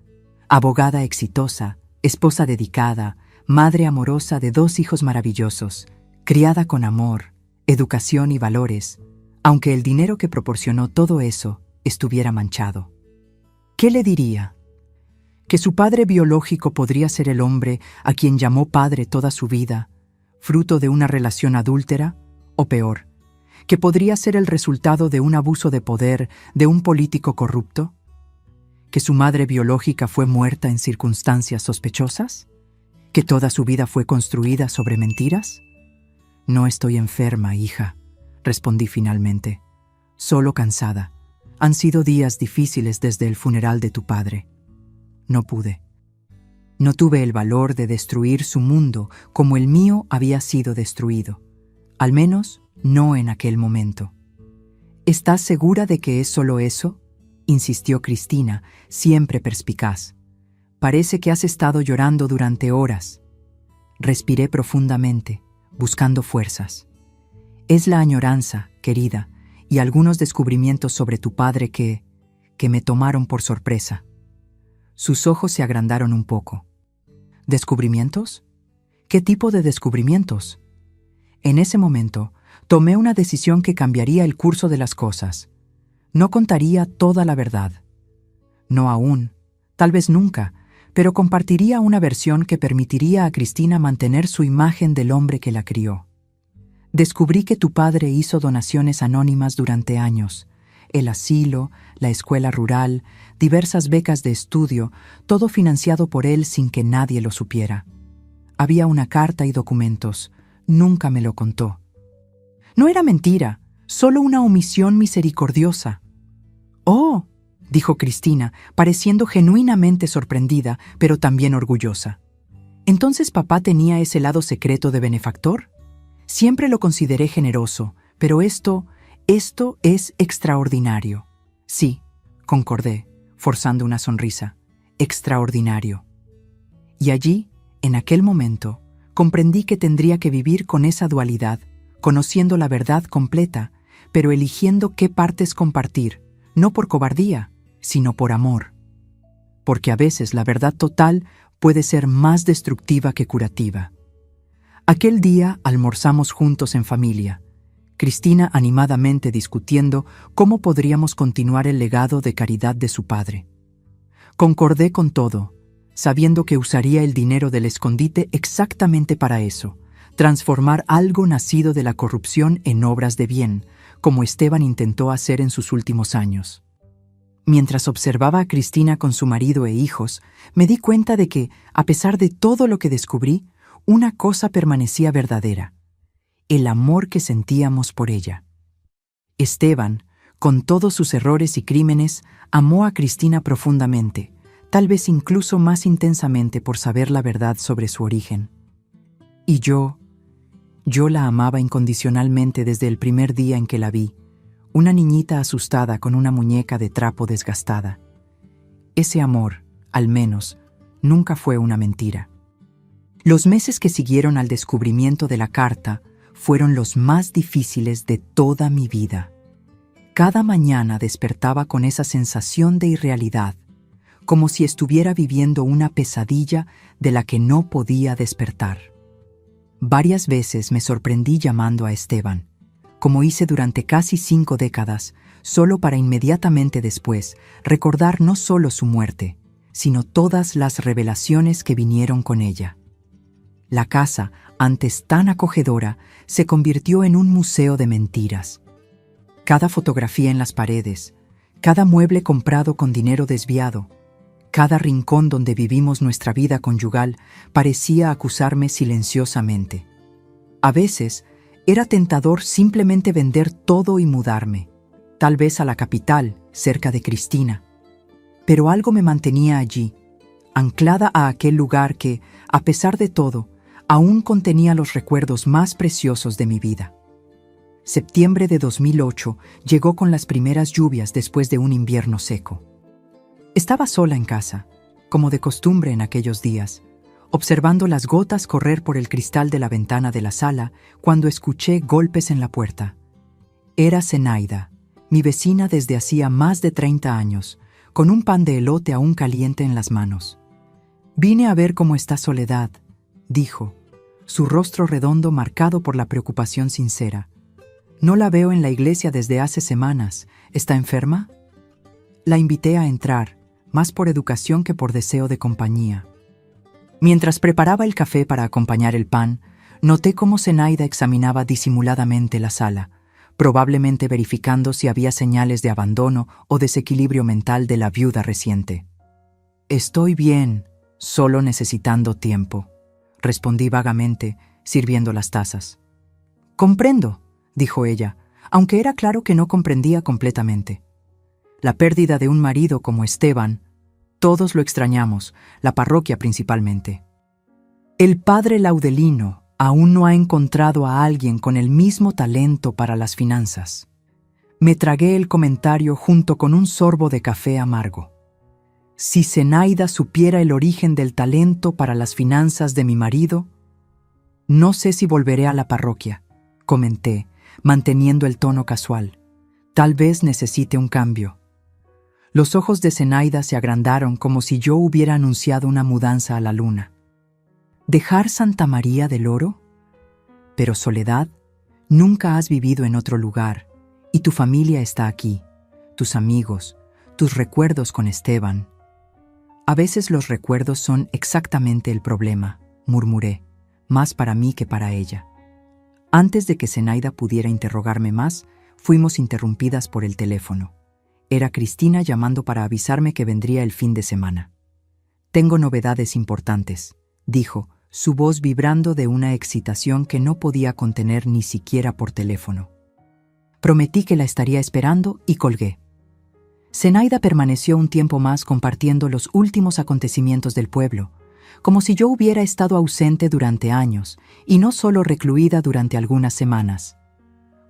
Abogada exitosa, esposa dedicada, madre amorosa de 2 hijos maravillosos, criada con amor, educación y valores, aunque el dinero que proporcionó todo eso estuviera manchado. ¿Qué le diría? que su padre biológico podría ser el hombre a quien llamó padre toda su vida, fruto de una relación adúltera, o peor, que podría ser el resultado de un abuso de poder de un político corrupto, que su madre biológica fue muerta en circunstancias sospechosas, que toda su vida fue construida sobre mentiras. No estoy enferma, hija, respondí finalmente, solo cansada. Han sido días difíciles desde el funeral de tu padre. No pude. No tuve el valor de destruir su mundo como el mío había sido destruido. Al menos, no en aquel momento. ¿Estás segura de que es solo eso?, insistió Cristina, siempre perspicaz. Parece que has estado llorando durante horas. Respiré profundamente, buscando fuerzas. Es la añoranza, querida, y algunos descubrimientos sobre tu padre que me tomaron por sorpresa. Sus ojos se agrandaron un poco. ¿Descubrimientos? ¿Qué tipo de descubrimientos? En ese momento, tomé una decisión que cambiaría el curso de las cosas. No contaría toda la verdad. No aún, tal vez nunca, pero compartiría una versión que permitiría a Cristina mantener su imagen del hombre que la crió. Descubrí que tu padre hizo donaciones anónimas durante años. El asilo, la escuela rural, diversas becas de estudio, todo financiado por él sin que nadie lo supiera. Había una carta y documentos. Nunca me lo contó. No era mentira, solo una omisión misericordiosa. «Oh», dijo Cristina, pareciendo genuinamente sorprendida, pero también orgullosa. ¿Entonces papá tenía ese lado secreto de benefactor? Siempre lo consideré generoso, pero esto es extraordinario. Sí, concordé, forzando una sonrisa. Extraordinario. Y allí, en aquel momento, comprendí que tendría que vivir con esa dualidad, conociendo la verdad completa, pero eligiendo qué partes compartir, no por cobardía, sino por amor. Porque a veces la verdad total puede ser más destructiva que curativa. Aquel día almorzamos juntos en familia, Cristina animadamente discutiendo cómo podríamos continuar el legado de caridad de su padre. Concordé con todo, sabiendo que usaría el dinero del escondite exactamente para eso, transformar algo nacido de la corrupción en obras de bien, como Esteban intentó hacer en sus últimos años. Mientras observaba a Cristina con su marido e hijos, me di cuenta de que, a pesar de todo lo que descubrí, una cosa permanecía verdadera: el amor que sentíamos por ella. Esteban, con todos sus errores y crímenes, amó a Cristina profundamente, tal vez incluso más intensamente por saber la verdad sobre su origen. Y yo la amaba incondicionalmente desde el primer día en que la vi, una niñita asustada con una muñeca de trapo desgastada. Ese amor, al menos, nunca fue una mentira. Los meses que siguieron al descubrimiento de la carta fueron los más difíciles de toda mi vida. Cada mañana despertaba con esa sensación de irrealidad, como si estuviera viviendo una pesadilla de la que no podía despertar. Varias veces me sorprendí llamando a Esteban, como hice durante casi 5 décadas, solo para inmediatamente después recordar no solo su muerte, sino todas las revelaciones que vinieron con ella. La casa, antes tan acogedora, se convirtió en un museo de mentiras. Cada fotografía en las paredes, cada mueble comprado con dinero desviado, cada rincón donde vivimos nuestra vida conyugal parecía acusarme silenciosamente. A veces, era tentador simplemente vender todo y mudarme, tal vez a la capital, cerca de Cristina. Pero algo me mantenía allí, anclada a aquel lugar que, a pesar de todo, aún contenía los recuerdos más preciosos de mi vida. Septiembre de 2008 llegó con las primeras lluvias después de un invierno seco. Estaba sola en casa, como de costumbre en aquellos días, observando las gotas correr por el cristal de la ventana de la sala cuando escuché golpes en la puerta. Era Zenaida, mi vecina desde hacía más de 30 años, con un pan de elote aún caliente en las manos. «Vine a ver cómo está Soledad», dijo, su rostro redondo marcado por la preocupación sincera. «No la veo en la iglesia desde hace semanas. ¿Está enferma?» La invité a entrar, más por educación que por deseo de compañía. Mientras preparaba el café para acompañar el pan, noté cómo Zenaida examinaba disimuladamente la sala, probablemente verificando si había señales de abandono o desequilibrio mental de la viuda reciente. «Estoy bien, solo necesitando tiempo», respondí vagamente, sirviendo las tazas. «Comprendo», dijo ella, aunque era claro que no comprendía completamente. La pérdida de un marido como Esteban, todos lo extrañamos, la parroquia principalmente. El padre Laudelino aún no ha encontrado a alguien con el mismo talento para las finanzas. Me tragué el comentario junto con un sorbo de café amargo. Si Zenaida supiera el origen del talento para las finanzas de mi marido, no sé si volveré a la parroquia, comenté, manteniendo el tono casual. Tal vez necesite un cambio. Los ojos de Zenaida se agrandaron como si yo hubiera anunciado una mudanza a la luna. ¿Dejar Santa María del Oro? Pero Soledad, nunca has vivido en otro lugar, y tu familia está aquí, tus amigos, tus recuerdos con Esteban. A veces los recuerdos son exactamente el problema, murmuré, más para mí que para ella. Antes de que Zenaida pudiera interrogarme más, fuimos interrumpidas por el teléfono. Era Cristina llamando para avisarme que vendría el fin de semana. «Tengo novedades importantes», dijo, su voz vibrando de una excitación que no podía contener ni siquiera por teléfono. Prometí que la estaría esperando y colgué. Zenaida permaneció un tiempo más compartiendo los últimos acontecimientos del pueblo, como si yo hubiera estado ausente durante años y no solo recluida durante algunas semanas.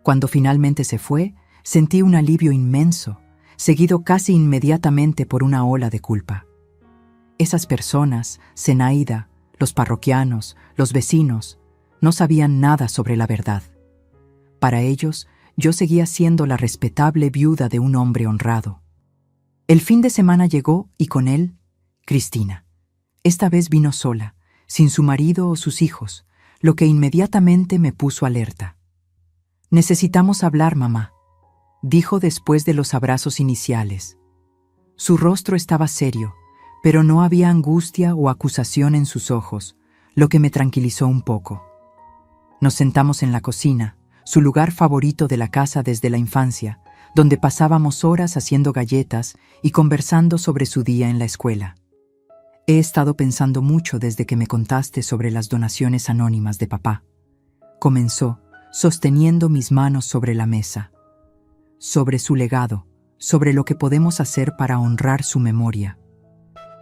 Cuando finalmente se fue, sentí un alivio inmenso, seguido casi inmediatamente por una ola de culpa. Esas personas, Zenaida, los parroquianos, los vecinos, no sabían nada sobre la verdad. Para ellos, yo seguía siendo la respetable viuda de un hombre honrado. El fin de semana llegó y con él, Cristina. Esta vez vino sola, sin su marido o sus hijos, lo que inmediatamente me puso alerta. «Necesitamos hablar, mamá», dijo después de los abrazos iniciales. Su rostro estaba serio, pero no había angustia o acusación en sus ojos, lo que me tranquilizó un poco. Nos sentamos en la cocina, su lugar favorito de la casa desde la infancia, donde pasábamos horas haciendo galletas y conversando sobre su día en la escuela. «He estado pensando mucho desde que me contaste sobre las donaciones anónimas de papá», comenzó, sosteniendo mis manos sobre la mesa. «Sobre su legado, sobre lo que podemos hacer para honrar su memoria».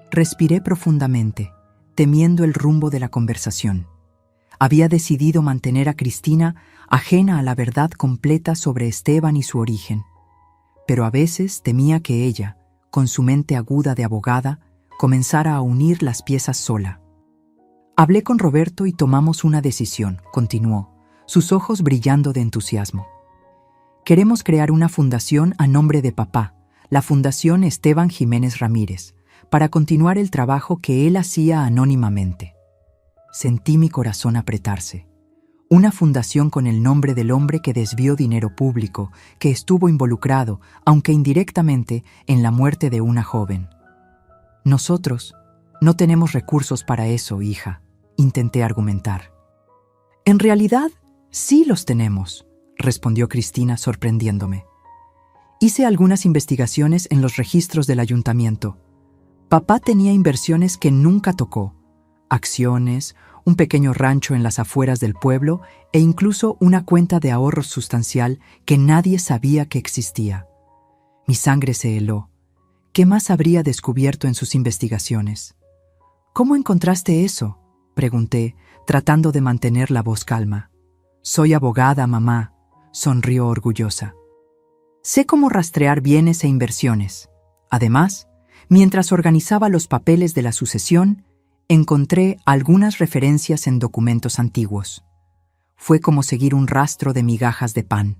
Respiré profundamente, temiendo el rumbo de la conversación. Había decidido mantener a Cristina ajena a la verdad completa sobre Esteban y su origen. Pero a veces temía que ella, con su mente aguda de abogada, comenzara a unir las piezas sola. «Hablé con Roberto y tomamos una decisión», continuó, sus ojos brillando de entusiasmo. «Queremos crear una fundación a nombre de papá, la Fundación Esteban Jiménez Ramírez, para continuar el trabajo que él hacía anónimamente». Sentí mi corazón apretarse. Una fundación con el nombre del hombre que desvió dinero público, que estuvo involucrado, aunque indirectamente, en la muerte de una joven. «Nosotros no tenemos recursos para eso, hija», intenté argumentar. «En realidad, sí los tenemos», respondió Cristina sorprendiéndome. «Hice algunas investigaciones en los registros del ayuntamiento. Papá tenía inversiones que nunca tocó, acciones, un pequeño rancho en las afueras del pueblo e incluso una cuenta de ahorros sustancial que nadie sabía que existía. Mi sangre se heló. ¿Qué más habría descubierto en sus investigaciones? «¿Cómo encontraste eso?», pregunté, tratando de mantener la voz calma. «Soy abogada, mamá», sonrió orgullosa. «Sé cómo rastrear bienes e inversiones. Además, mientras organizaba los papeles de la sucesión, encontré algunas referencias en documentos antiguos. Fue como seguir un rastro de migajas de pan.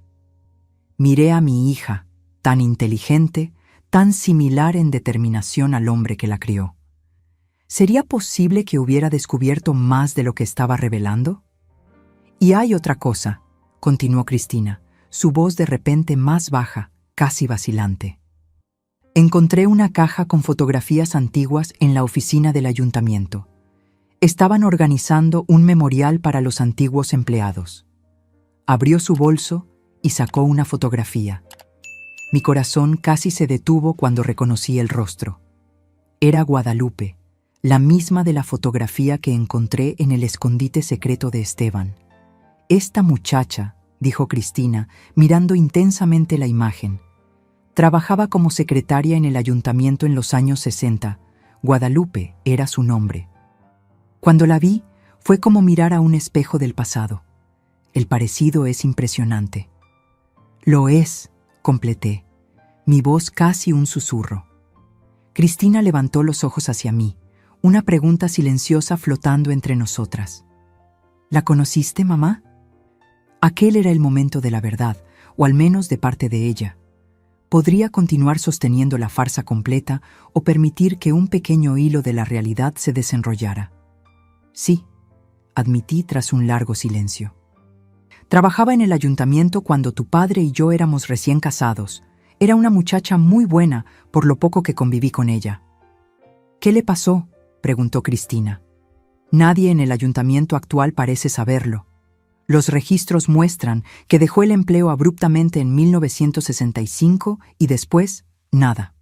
Miré a mi hija, tan inteligente, tan similar en determinación al hombre que la crió. ¿Sería posible que hubiera descubierto más de lo que estaba revelando? Y hay otra cosa», continuó Cristina, su voz de repente más baja, casi vacilante. Encontré una caja con fotografías antiguas en la oficina del ayuntamiento. Estaban organizando un memorial para los antiguos empleados. Abrió su bolso y sacó una fotografía. Mi corazón casi se detuvo cuando reconocí el rostro. Era Guadalupe, la misma de la fotografía que encontré en el escondite secreto de Esteban. Esta muchacha, dijo Cristina, mirando intensamente la imagen, trabajaba como secretaria en el ayuntamiento en los años 60. Guadalupe era su nombre. Cuando la vi, fue como mirar a un espejo del pasado. El parecido es impresionante. Lo es, completé, mi voz casi un susurro. Cristina levantó los ojos hacia mí, una pregunta silenciosa flotando entre nosotras. ¿La conociste, mamá? Aquel era el momento de la verdad, o al menos de parte de ella. Podría continuar sosteniendo la farsa completa o permitir que un pequeño hilo de la realidad se desenrollara. Sí, admití tras un largo silencio. Trabajaba en el ayuntamiento cuando tu padre y yo éramos recién casados. Era una muchacha muy buena, por lo poco que conviví con ella. ¿Qué le pasó?, preguntó Cristina. Nadie en el ayuntamiento actual parece saberlo. Los registros muestran que dejó el empleo abruptamente en 1965 y después, nada.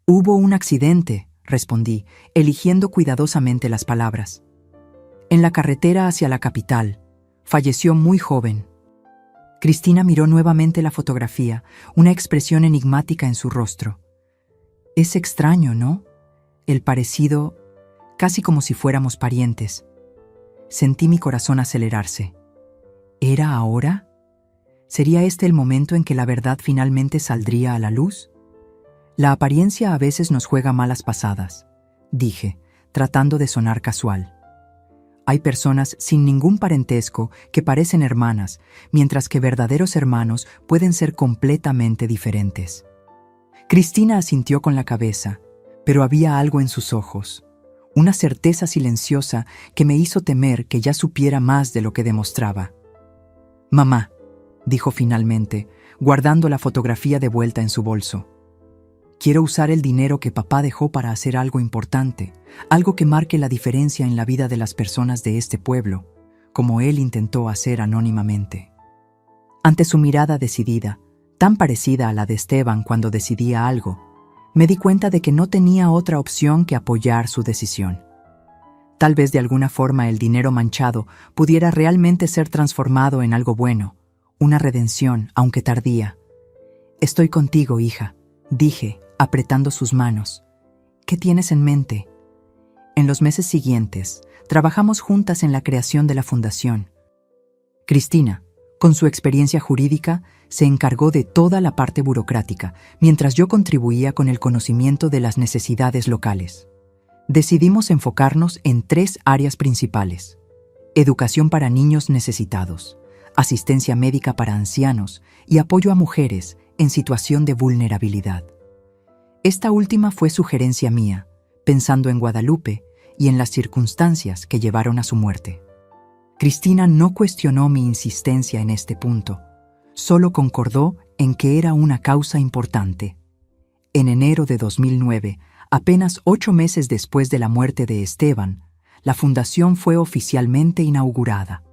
Hubo un accidente, respondí, eligiendo cuidadosamente las palabras. En la carretera hacia la capital. Falleció muy joven. Cristina miró nuevamente la fotografía, una expresión enigmática en su rostro. Es extraño, ¿no? El parecido, casi como si fuéramos parientes. Sentí mi corazón acelerarse. ¿Era ahora? ¿Sería este el momento en que la verdad finalmente saldría a la luz? La apariencia a veces nos juega malas pasadas, dije, tratando de sonar casual. Hay personas sin ningún parentesco que parecen hermanas, mientras que verdaderos hermanos pueden ser completamente diferentes. Cristina asintió con la cabeza, pero había algo en sus ojos, una certeza silenciosa que me hizo temer que ya supiera más de lo que demostraba. «Mamá», dijo finalmente, guardando la fotografía de vuelta en su bolso. «Quiero usar el dinero que papá dejó para hacer algo importante, algo que marque la diferencia en la vida de las personas de este pueblo, como él intentó hacer anónimamente». Ante su mirada decidida, tan parecida a la de Esteban cuando decidía algo, me di cuenta de que no tenía otra opción que apoyar su decisión. Tal vez de alguna forma el dinero manchado pudiera realmente ser transformado en algo bueno, una redención, aunque tardía. «Estoy contigo, hija», dije, apretando sus manos. «¿Qué tienes en mente?» En los meses siguientes, trabajamos juntas en la creación de la fundación. Cristina, con su experiencia jurídica, se encargó de toda la parte burocrática, mientras yo contribuía con el conocimiento de las necesidades locales. Decidimos enfocarnos en 3 áreas principales: educación para niños necesitados, asistencia médica para ancianos y apoyo a mujeres en situación de vulnerabilidad. Esta última fue sugerencia mía, pensando en Guadalupe y en las circunstancias que llevaron a su muerte. Cristina no cuestionó mi insistencia en este punto, solo concordó en que era una causa importante. En enero de 2009, apenas 8 meses después de la muerte de Esteban, la fundación fue oficialmente inaugurada.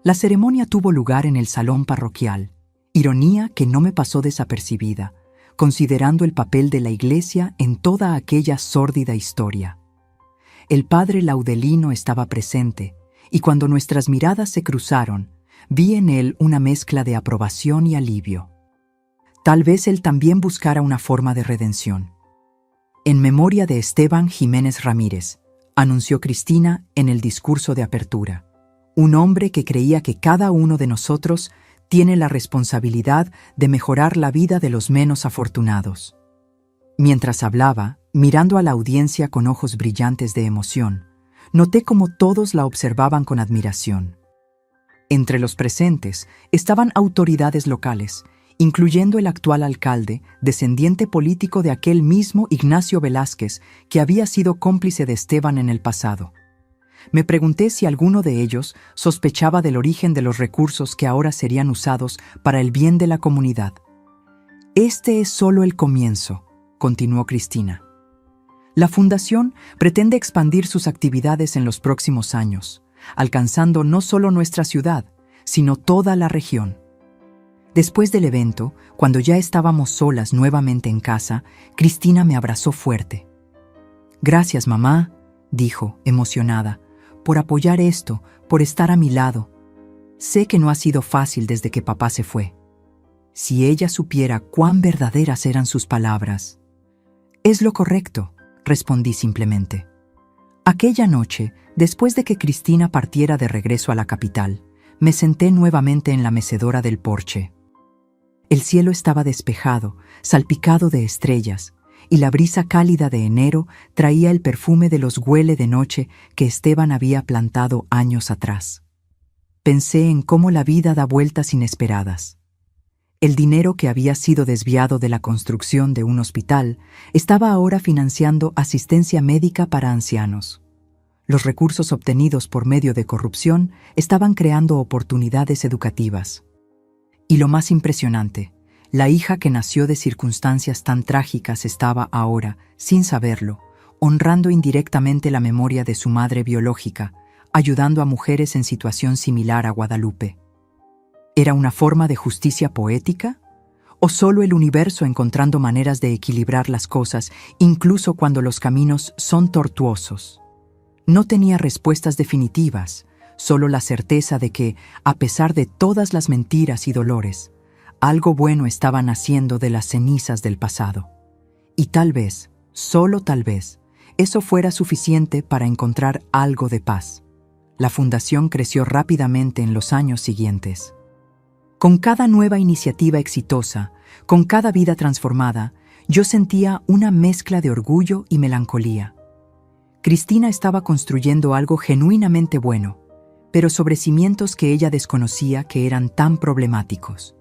La ceremonia tuvo lugar en el salón parroquial, ironía que no me pasó desapercibida, considerando el papel de la Iglesia en toda aquella sórdida historia. El padre Laudelino estaba presente, y cuando nuestras miradas se cruzaron, vi en él una mezcla de aprobación y alivio. Tal vez él también buscara una forma de redención. «En memoria de Esteban Jiménez Ramírez», anunció Cristina en el discurso de apertura, un hombre que creía que cada uno de nosotros tiene la responsabilidad de mejorar la vida de los menos afortunados. Mientras hablaba, mirando a la audiencia con ojos brillantes de emoción, noté cómo todos la observaban con admiración. Entre los presentes estaban autoridades locales, incluyendo el actual alcalde, descendiente político de aquel mismo Ignacio Velázquez que había sido cómplice de Esteban en el pasado. Me pregunté si alguno de ellos sospechaba del origen de los recursos que ahora serían usados para el bien de la comunidad. «Este es solo el comienzo», continuó Cristina. La Fundación pretende expandir sus actividades en los próximos años, alcanzando no solo nuestra ciudad, sino toda la región. Después del evento, cuando ya estábamos solas nuevamente en casa, Cristina me abrazó fuerte. «Gracias, mamá», dijo, emocionada, «por apoyar esto, por estar a mi lado. Sé que no ha sido fácil desde que papá se fue». Si ella supiera cuán verdaderas eran sus palabras. «Es lo correcto», respondí simplemente. Aquella noche, después de que Cristina partiera de regreso a la capital, me senté nuevamente en la mecedora del porche. El cielo estaba despejado, salpicado de estrellas, y la brisa cálida de enero traía el perfume de los huele de noche que Esteban había plantado años atrás. Pensé en cómo la vida da vueltas inesperadas. El dinero que había sido desviado de la construcción de un hospital estaba ahora financiando asistencia médica para ancianos. Los recursos obtenidos por medio de corrupción estaban creando oportunidades educativas. Y lo más impresionante, la hija que nació de circunstancias tan trágicas estaba ahora, sin saberlo, honrando indirectamente la memoria de su madre biológica, ayudando a mujeres en situación similar a Guadalupe. ¿Era una forma de justicia poética? ¿O solo el universo encontrando maneras de equilibrar las cosas, incluso cuando los caminos son tortuosos? No tenía respuestas definitivas, solo la certeza de que, a pesar de todas las mentiras y dolores, algo bueno estaba naciendo de las cenizas del pasado. Y tal vez, solo tal vez, eso fuera suficiente para encontrar algo de paz. La fundación creció rápidamente en los años siguientes. Con cada nueva iniciativa exitosa, con cada vida transformada, yo sentía una mezcla de orgullo y melancolía. Cristina estaba construyendo algo genuinamente bueno, pero sobre cimientos que ella desconocía que eran tan problemáticos.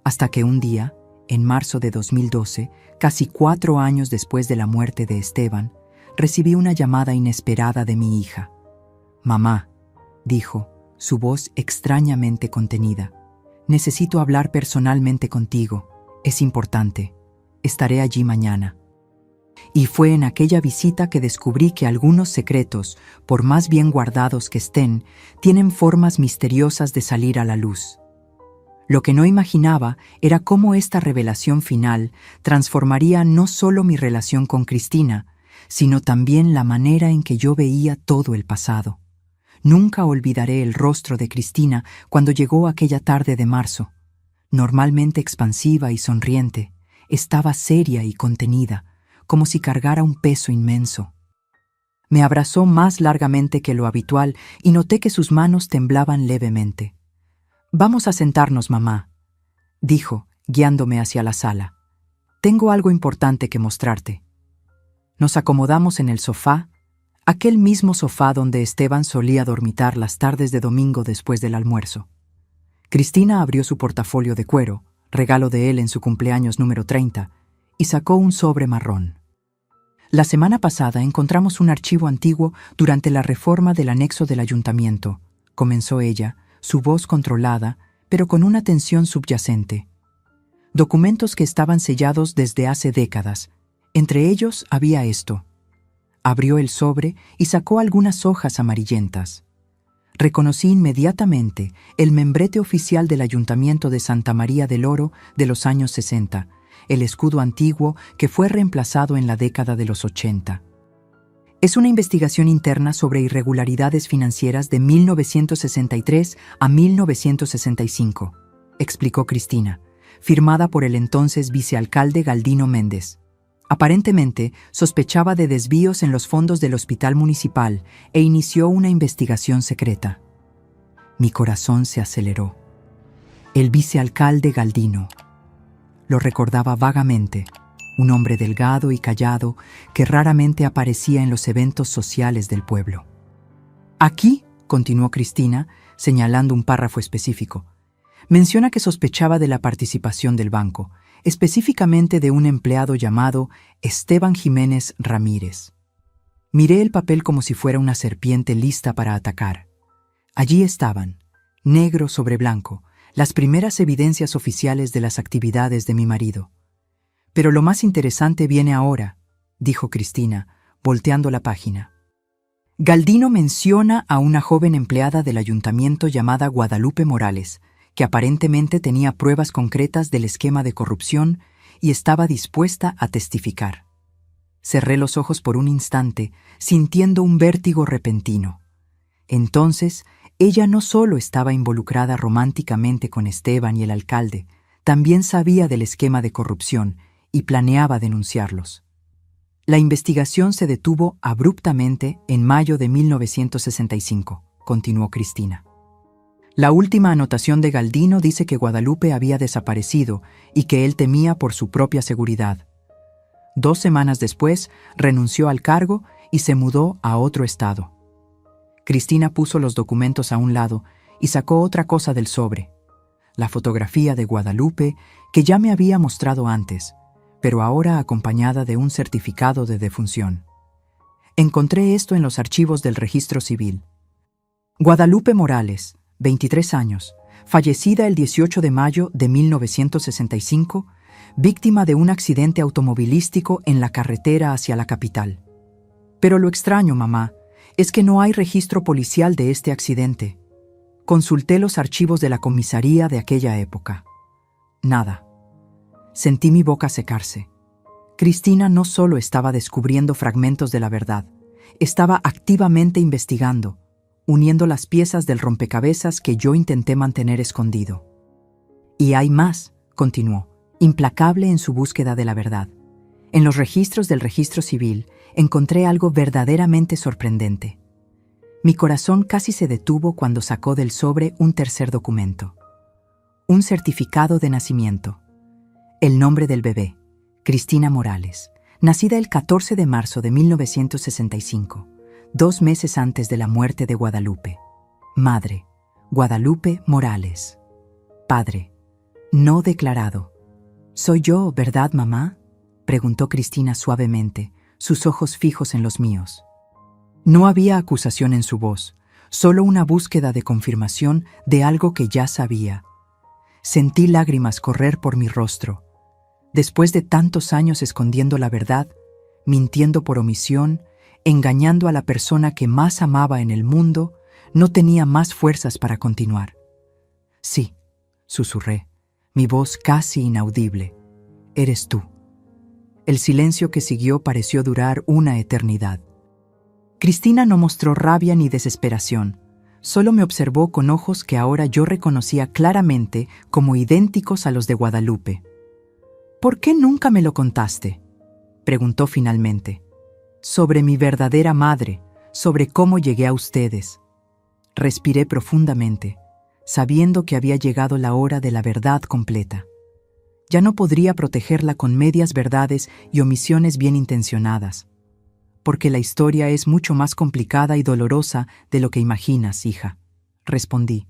Hasta que un día, en marzo de 2012, casi 4 años después de la muerte de Esteban, recibí una llamada inesperada de mi hija. «Mamá», dijo, su voz extrañamente contenida, «necesito hablar personalmente contigo. Es importante. Estaré allí mañana». Y fue en aquella visita que descubrí que algunos secretos, por más bien guardados que estén, tienen formas misteriosas de salir a la luz. Lo que no imaginaba era cómo esta revelación final transformaría no solo mi relación con Cristina, sino también la manera en que yo veía todo el pasado. Nunca olvidaré el rostro de Cristina cuando llegó aquella tarde de marzo. Normalmente expansiva y sonriente, estaba seria y contenida, como si cargara un peso inmenso. Me abrazó más largamente que lo habitual y noté que sus manos temblaban levemente. «Vamos a sentarnos, mamá», dijo, guiándome hacia la sala. «Tengo algo importante que mostrarte». Nos acomodamos en el sofá, aquel mismo sofá donde Esteban solía dormitar las tardes de domingo después del almuerzo. Cristina abrió su portafolio de cuero, regalo de él en su cumpleaños número 30, y sacó un sobre marrón. «La semana pasada encontramos un archivo antiguo durante la reforma del anexo del ayuntamiento», comenzó ella, su voz controlada, pero con una tensión subyacente. Documentos que estaban sellados desde hace décadas. Entre ellos había esto. Abrió el sobre y sacó algunas hojas amarillentas. Reconocí inmediatamente el membrete oficial del Ayuntamiento de Santa María del Oro de los años 60, el escudo antiguo que fue reemplazado en la década de los 80. Es una investigación interna sobre irregularidades financieras de 1963 a 1965, explicó Cristina, firmada por el entonces vicealcalde Galdino Méndez. Aparentemente, sospechaba de desvíos en los fondos del hospital municipal e inició una investigación secreta. Mi corazón se aceleró. El vicealcalde Galdino. Lo recordaba vagamente, un hombre delgado y callado que raramente aparecía en los eventos sociales del pueblo. Aquí, continuó Cristina, señalando un párrafo específico, menciona que sospechaba de la participación del banco, específicamente de un empleado llamado Esteban Jiménez Ramírez. Miré el papel como si fuera una serpiente lista para atacar. Allí estaban, negro sobre blanco, las primeras evidencias oficiales de las actividades de mi marido. Pero lo más interesante viene ahora, dijo Cristina, volteando la página. Galdino menciona a una joven empleada del ayuntamiento llamada Guadalupe Morales, que aparentemente tenía pruebas concretas del esquema de corrupción y estaba dispuesta a testificar. Cerré los ojos por un instante, sintiendo un vértigo repentino. Entonces, ella no solo estaba involucrada románticamente con Esteban y el alcalde, también sabía del esquema de corrupción y planeaba denunciarlos. La investigación se detuvo abruptamente en mayo de 1965, continuó Cristina. La última anotación de Galdino dice que Guadalupe había desaparecido y que él temía por su propia seguridad. 2 semanas después, renunció al cargo y se mudó a otro estado. Cristina puso los documentos a un lado y sacó otra cosa del sobre: la fotografía de Guadalupe que ya me había mostrado antes, pero ahora acompañada de un certificado de defunción. Encontré esto en los archivos del registro civil. Guadalupe Morales, 23 años, fallecida el 18 de mayo de 1965, víctima de un accidente automovilístico en la carretera hacia la capital. Pero lo extraño, mamá, es que no hay registro policial de este accidente. Consulté los archivos de la comisaría de aquella época. Nada. Sentí mi boca secarse. Cristina no solo estaba descubriendo fragmentos de la verdad, estaba activamente investigando, uniendo las piezas del rompecabezas que yo intenté mantener escondido. Y hay más, continuó, implacable en su búsqueda de la verdad. En los registros del registro civil encontré algo verdaderamente sorprendente. Mi corazón casi se detuvo cuando sacó del sobre un tercer documento. Un certificado de nacimiento. El nombre del bebé, Cristina Morales, nacida el 14 de marzo de 1965, 2 meses antes de la muerte de Guadalupe. Madre, Guadalupe Morales. Padre, no declarado. ¿Soy yo, verdad, mamá?, preguntó Cristina suavemente, sus ojos fijos en los míos. No había acusación en su voz, solo una búsqueda de confirmación de algo que ya sabía. Sentí lágrimas correr por mi rostro. Después de tantos años escondiendo la verdad, mintiendo por omisión, engañando a la persona que más amaba en el mundo, no tenía más fuerzas para continuar. Sí, susurré, mi voz casi inaudible. Eres tú. El silencio que siguió pareció durar una eternidad. Cristina no mostró rabia ni desesperación, solo me observó con ojos que ahora yo reconocía claramente como idénticos a los de Guadalupe. ¿Por qué nunca me lo contaste?, preguntó finalmente. Sobre mi verdadera madre, sobre cómo llegué a ustedes. Respiré profundamente, sabiendo que había llegado la hora de la verdad completa. Ya no podría protegerla con medias verdades y omisiones bien intencionadas, porque la historia es mucho más complicada y dolorosa de lo que imaginas, hija, respondí.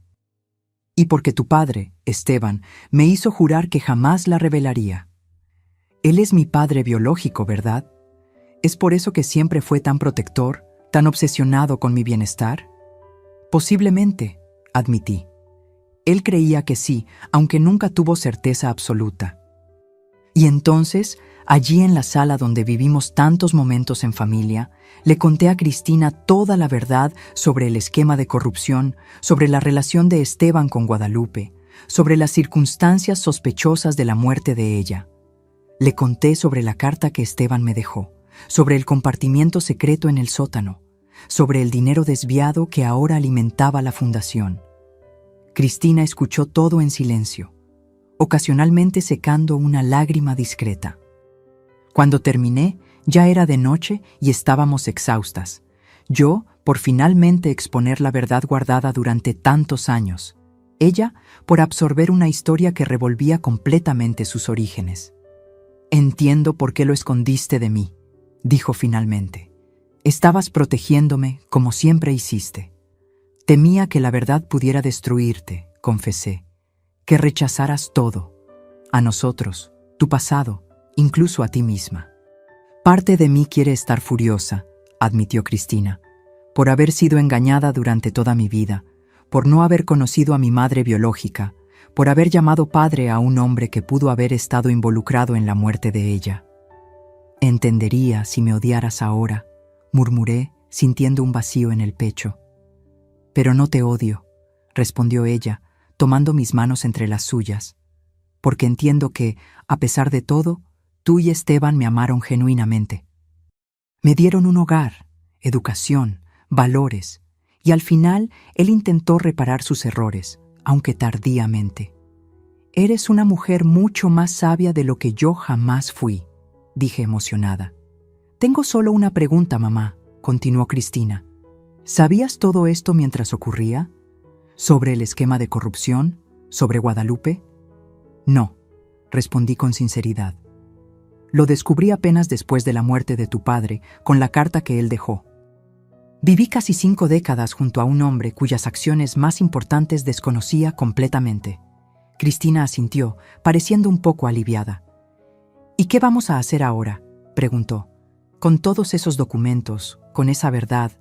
Y porque tu padre, Esteban, me hizo jurar que jamás la revelaría. Él es mi padre biológico, ¿verdad? ¿Es por eso que siempre fue tan protector, tan obsesionado con mi bienestar? Posiblemente, admití. Él creía que sí, aunque nunca tuvo certeza absoluta. Y entonces, allí en la sala donde vivimos tantos momentos en familia, le conté a Cristina toda la verdad sobre el esquema de corrupción, sobre la relación de Esteban con Guadalupe, sobre las circunstancias sospechosas de la muerte de ella. Le conté sobre la carta que Esteban me dejó, sobre el compartimiento secreto en el sótano, sobre el dinero desviado que ahora alimentaba la fundación. Cristina escuchó todo en silencio, ocasionalmente secando una lágrima discreta. Cuando terminé, ya era de noche y estábamos exhaustas. Yo, por finalmente exponer la verdad guardada durante tantos años. Ella, por absorber una historia que revolvía completamente sus orígenes. «Entiendo por qué lo escondiste de mí», dijo finalmente. «Estabas protegiéndome como siempre hiciste. Temía que la verdad pudiera destruirte», confesé, «que rechazaras todo, a nosotros, tu pasado, incluso a ti misma». «Parte de mí quiere estar furiosa», admitió Cristina, «por haber sido engañada durante toda mi vida, por no haber conocido a mi madre biológica, por haber llamado padre a un hombre que pudo haber estado involucrado en la muerte de ella. Entendería si me odiaras ahora, murmuré, sintiendo un vacío en el pecho. Pero no te odio, respondió ella, tomando mis manos entre las suyas, porque entiendo que, a pesar de todo, tú y Esteban me amaron genuinamente. Me dieron un hogar, educación, valores, y al final él intentó reparar sus errores, aunque tardíamente. Eres una mujer mucho más sabia de lo que yo jamás fui, dije emocionada. Tengo solo una pregunta, mamá, continuó Cristina. ¿Sabías todo esto mientras ocurría? ¿Sobre el esquema de corrupción? ¿Sobre Guadalupe? No, respondí con sinceridad. Lo descubrí apenas después de la muerte de tu padre, con la carta que él dejó. Viví casi 5 décadas junto a un hombre cuyas acciones más importantes desconocía completamente. Cristina asintió, pareciendo un poco aliviada. ¿Y qué vamos a hacer ahora?, preguntó. Con todos esos documentos, con esa verdad.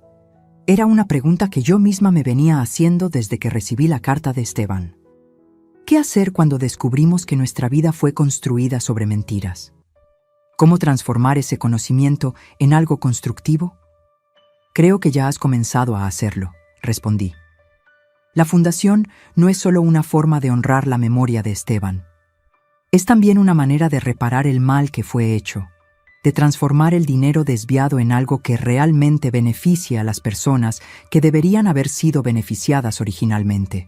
Era una pregunta que yo misma me venía haciendo desde que recibí la carta de Esteban. ¿Qué hacer cuando descubrimos que nuestra vida fue construida sobre mentiras? ¿Cómo transformar ese conocimiento en algo constructivo? Creo que ya has comenzado a hacerlo, respondí. La fundación no es solo una forma de honrar la memoria de Esteban. Es también una manera de reparar el mal que fue hecho, de transformar el dinero desviado en algo que realmente beneficie a las personas que deberían haber sido beneficiadas originalmente.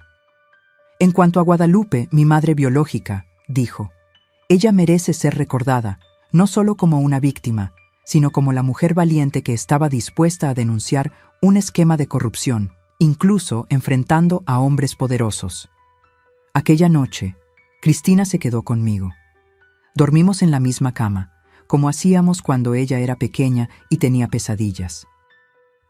En cuanto a Guadalupe, mi madre biológica, dijo, ella merece ser recordada, no solo como una víctima, sino como la mujer valiente que estaba dispuesta a denunciar un esquema de corrupción, incluso enfrentando a hombres poderosos. Aquella noche, Cristina se quedó conmigo. Dormimos en la misma cama, como hacíamos cuando ella era pequeña y tenía pesadillas.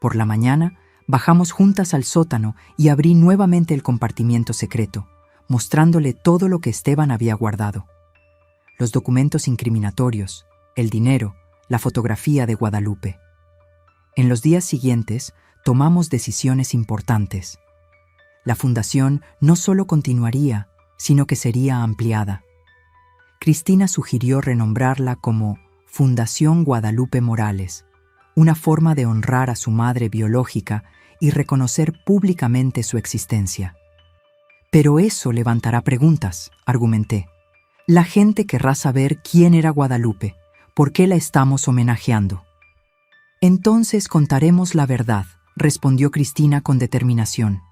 Por la mañana, bajamos juntas al sótano y abrí nuevamente el compartimiento secreto, mostrándole todo lo que Esteban había guardado. Los documentos incriminatorios, el dinero, la fotografía de Guadalupe. En los días siguientes, tomamos decisiones importantes. La fundación no solo continuaría, sino que sería ampliada. Cristina sugirió renombrarla como Fundación Guadalupe Morales, una forma de honrar a su madre biológica y reconocer públicamente su existencia. Pero eso levantará preguntas, argumenté. La gente querrá saber quién era Guadalupe, por qué la estamos homenajeando. Entonces contaremos la verdad, respondió Cristina con determinación.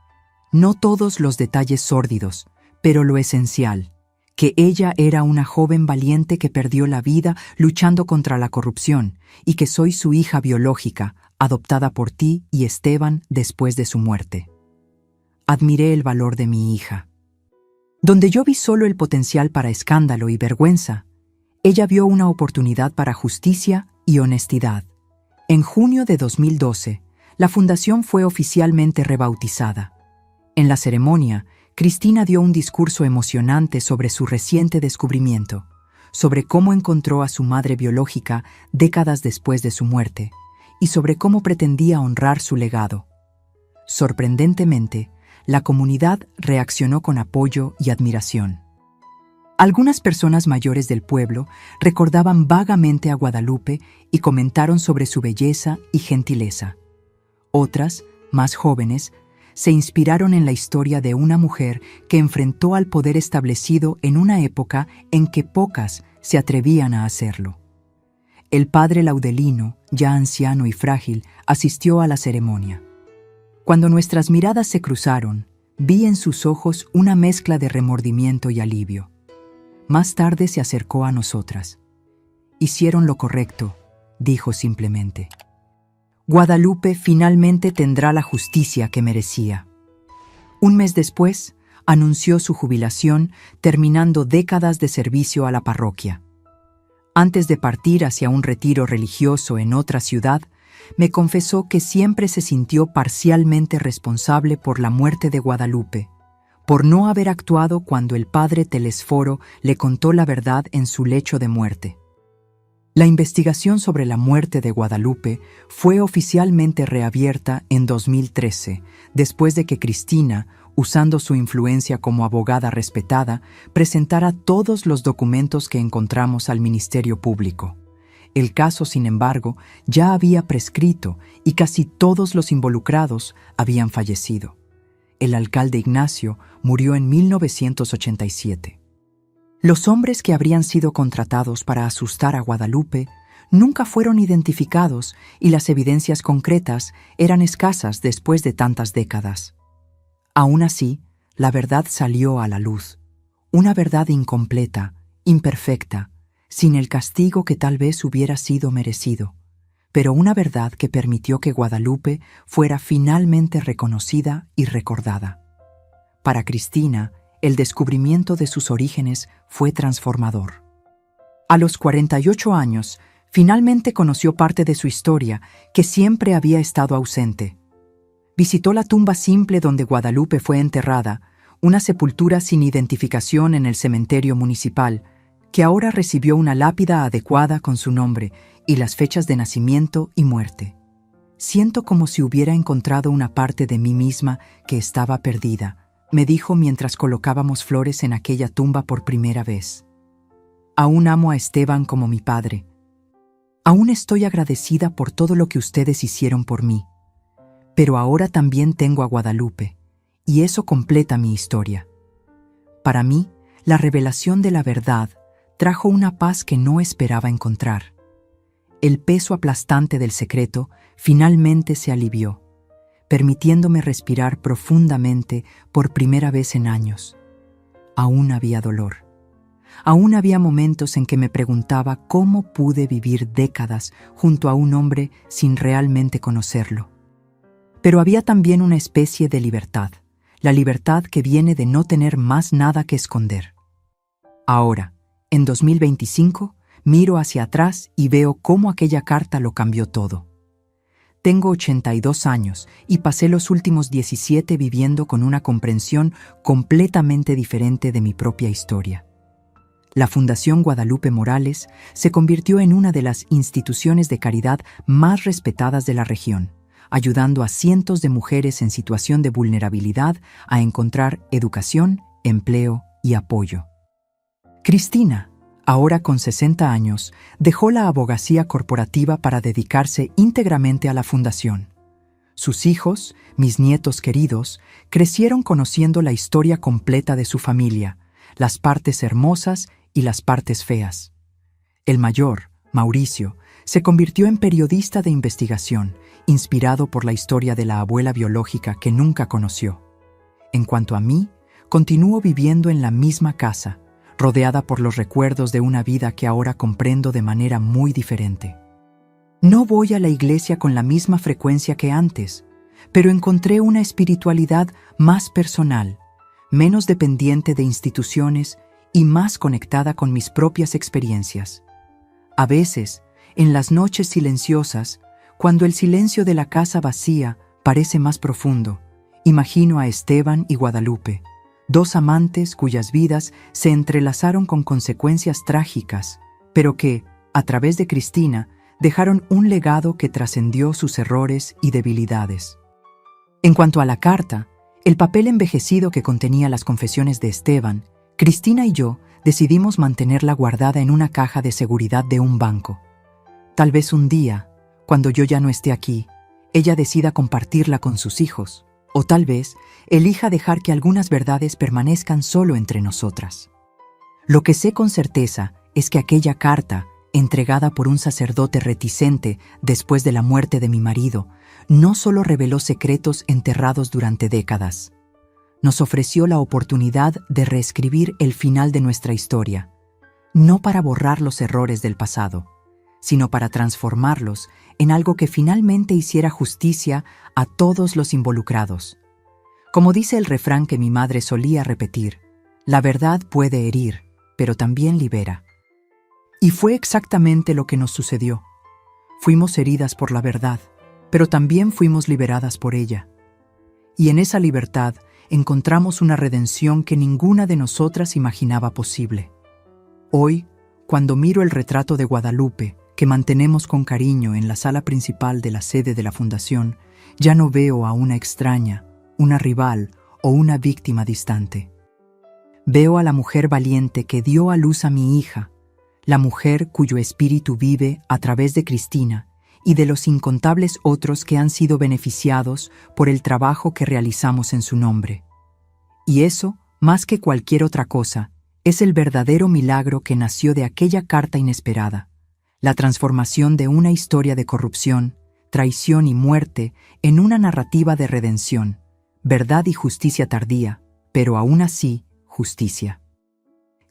No todos los detalles sórdidos, pero lo esencial, que ella era una joven valiente que perdió la vida luchando contra la corrupción y que soy su hija biológica, adoptada por ti y Esteban después de su muerte. Admiré el valor de mi hija. Donde yo vi solo el potencial para escándalo y vergüenza, ella vio una oportunidad para justicia y honestidad. En junio de 2012, la fundación fue oficialmente rebautizada. En la ceremonia, Cristina dio un discurso emocionante sobre su reciente descubrimiento, sobre cómo encontró a su madre biológica décadas después de su muerte y sobre cómo pretendía honrar su legado. Sorprendentemente, la comunidad reaccionó con apoyo y admiración. Algunas personas mayores del pueblo recordaban vagamente a Guadalupe y comentaron sobre su belleza y gentileza. Otras, más jóvenes, se inspiraron en la historia de una mujer que enfrentó al poder establecido en una época en que pocas se atrevían a hacerlo. El padre Laudelino, ya anciano y frágil, asistió a la ceremonia. Cuando nuestras miradas se cruzaron, vi en sus ojos una mezcla de remordimiento y alivio. Más tarde se acercó a nosotras. Hicieron lo correcto, dijo simplemente. Guadalupe finalmente tendrá la justicia que merecía. Un mes después, anunció su jubilación, terminando décadas de servicio a la parroquia. Antes de partir hacia un retiro religioso en otra ciudad, me confesó que siempre se sintió parcialmente responsable por la muerte de Guadalupe, por no haber actuado cuando el padre Telesforo le contó la verdad en su lecho de muerte. La investigación sobre la muerte de Guadalupe fue oficialmente reabierta en 2013, después de que Cristina, usando su influencia como abogada respetada, presentara todos los documentos que encontramos al Ministerio Público. El caso, sin embargo, ya había prescrito y casi todos los involucrados habían fallecido. El alcalde Ignacio murió en 1987. Los hombres que habrían sido contratados para asustar a Guadalupe nunca fueron identificados y las evidencias concretas eran escasas después de tantas décadas. Aún así, la verdad salió a la luz. Una verdad incompleta, imperfecta, sin el castigo que tal vez hubiera sido merecido, pero una verdad que permitió que Guadalupe fuera finalmente reconocida y recordada. Para Cristina, el descubrimiento de sus orígenes fue transformador. A los 48 años, finalmente conoció parte de su historia que siempre había estado ausente. Visitó la tumba simple donde Guadalupe fue enterrada, una sepultura sin identificación en el cementerio municipal, que ahora recibió una lápida adecuada con su nombre y las fechas de nacimiento y muerte. Siento como si hubiera encontrado una parte de mí misma que estaba perdida, me dijo mientras colocábamos flores en aquella tumba por primera vez. Aún amo a Esteban como mi padre. Aún estoy agradecida por todo lo que ustedes hicieron por mí. Pero ahora también tengo a Guadalupe, y eso completa mi historia. Para mí, la revelación de la verdad trajo una paz que no esperaba encontrar. El peso aplastante del secreto finalmente se alivió, permitiéndome respirar profundamente por primera vez en años. Aún había dolor. Aún había momentos en que me preguntaba cómo pude vivir décadas junto a un hombre sin realmente conocerlo. Pero había también una especie de libertad, la libertad que viene de no tener más nada que esconder. Ahora, en 2025, miro hacia atrás y veo cómo aquella carta lo cambió todo. Tengo 82 años y pasé los últimos 17 viviendo con una comprensión completamente diferente de mi propia historia. La Fundación Guadalupe Morales se convirtió en una de las instituciones de caridad más respetadas de la región, ayudando a cientos de mujeres en situación de vulnerabilidad a encontrar educación, empleo y apoyo. Cristina, ahora con 60 años, dejó la abogacía corporativa para dedicarse íntegramente a la fundación. Sus hijos, mis nietos queridos, crecieron conociendo la historia completa de su familia, las partes hermosas y las partes feas. El mayor, Mauricio, se convirtió en periodista de investigación, inspirado por la historia de la abuela biológica que nunca conoció. En cuanto a mí, continúo viviendo en la misma casa, rodeada por los recuerdos de una vida que ahora comprendo de manera muy diferente. No voy a la iglesia con la misma frecuencia que antes, pero encontré una espiritualidad más personal, menos dependiente de instituciones y más conectada con mis propias experiencias. A veces, en las noches silenciosas, cuando el silencio de la casa vacía parece más profundo, imagino a Esteban y Guadalupe, dos amantes cuyas vidas se entrelazaron con consecuencias trágicas, pero que, a través de Cristina, dejaron un legado que trascendió sus errores y debilidades. En cuanto a la carta, el papel envejecido que contenía las confesiones de Esteban, Cristina y yo decidimos mantenerla guardada en una caja de seguridad de un banco. Tal vez un día, cuando yo ya no esté aquí, ella decida compartirla con sus hijos, o tal vez elija dejar que algunas verdades permanezcan solo entre nosotras. Lo que sé con certeza es que aquella carta, entregada por un sacerdote reticente después de la muerte de mi marido, no solo reveló secretos enterrados durante décadas. Nos ofreció la oportunidad de reescribir el final de nuestra historia, no para borrar los errores del pasado, sino para transformarlos en algo que finalmente hiciera justicia a todos los involucrados. Como dice el refrán que mi madre solía repetir, la verdad puede herir, pero también libera. Y fue exactamente lo que nos sucedió. Fuimos heridas por la verdad, pero también fuimos liberadas por ella. Y en esa libertad encontramos una redención que ninguna de nosotras imaginaba posible. Hoy, cuando miro el retrato de Guadalupe, que mantenemos con cariño en la sala principal de la sede de la Fundación, ya no veo a una extraña, una rival o una víctima distante. Veo a la mujer valiente que dio a luz a mi hija, la mujer cuyo espíritu vive a través de Cristina y de los incontables otros que han sido beneficiados por el trabajo que realizamos en su nombre. Y eso, más que cualquier otra cosa, es el verdadero milagro que nació de aquella carta inesperada, la transformación de una historia de corrupción, traición y muerte en una narrativa de redención, verdad y justicia tardía, pero aún así, justicia.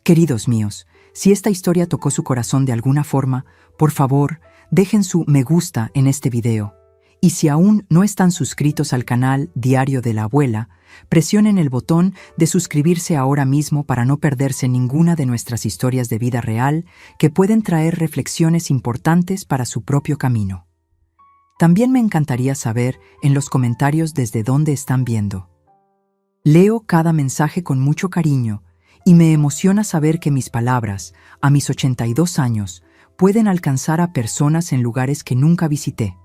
Queridos míos, si esta historia tocó su corazón de alguna forma, por favor, dejen su me gusta en este video. Y si aún no están suscritos al canal Diario de la Abuela, presionen el botón de suscribirse ahora mismo para no perderse ninguna de nuestras historias de vida real que pueden traer reflexiones importantes para su propio camino. También me encantaría saber en los comentarios desde dónde están viendo. Leo cada mensaje con mucho cariño y me emociona saber que mis palabras, a mis 82 años, pueden alcanzar a personas en lugares que nunca visité.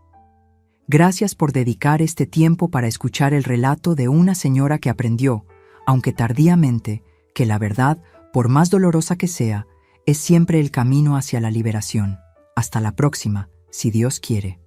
Gracias por dedicar este tiempo para escuchar el relato de una señora que aprendió, aunque tardíamente, que la verdad, por más dolorosa que sea, es siempre el camino hacia la liberación. Hasta la próxima, si Dios quiere.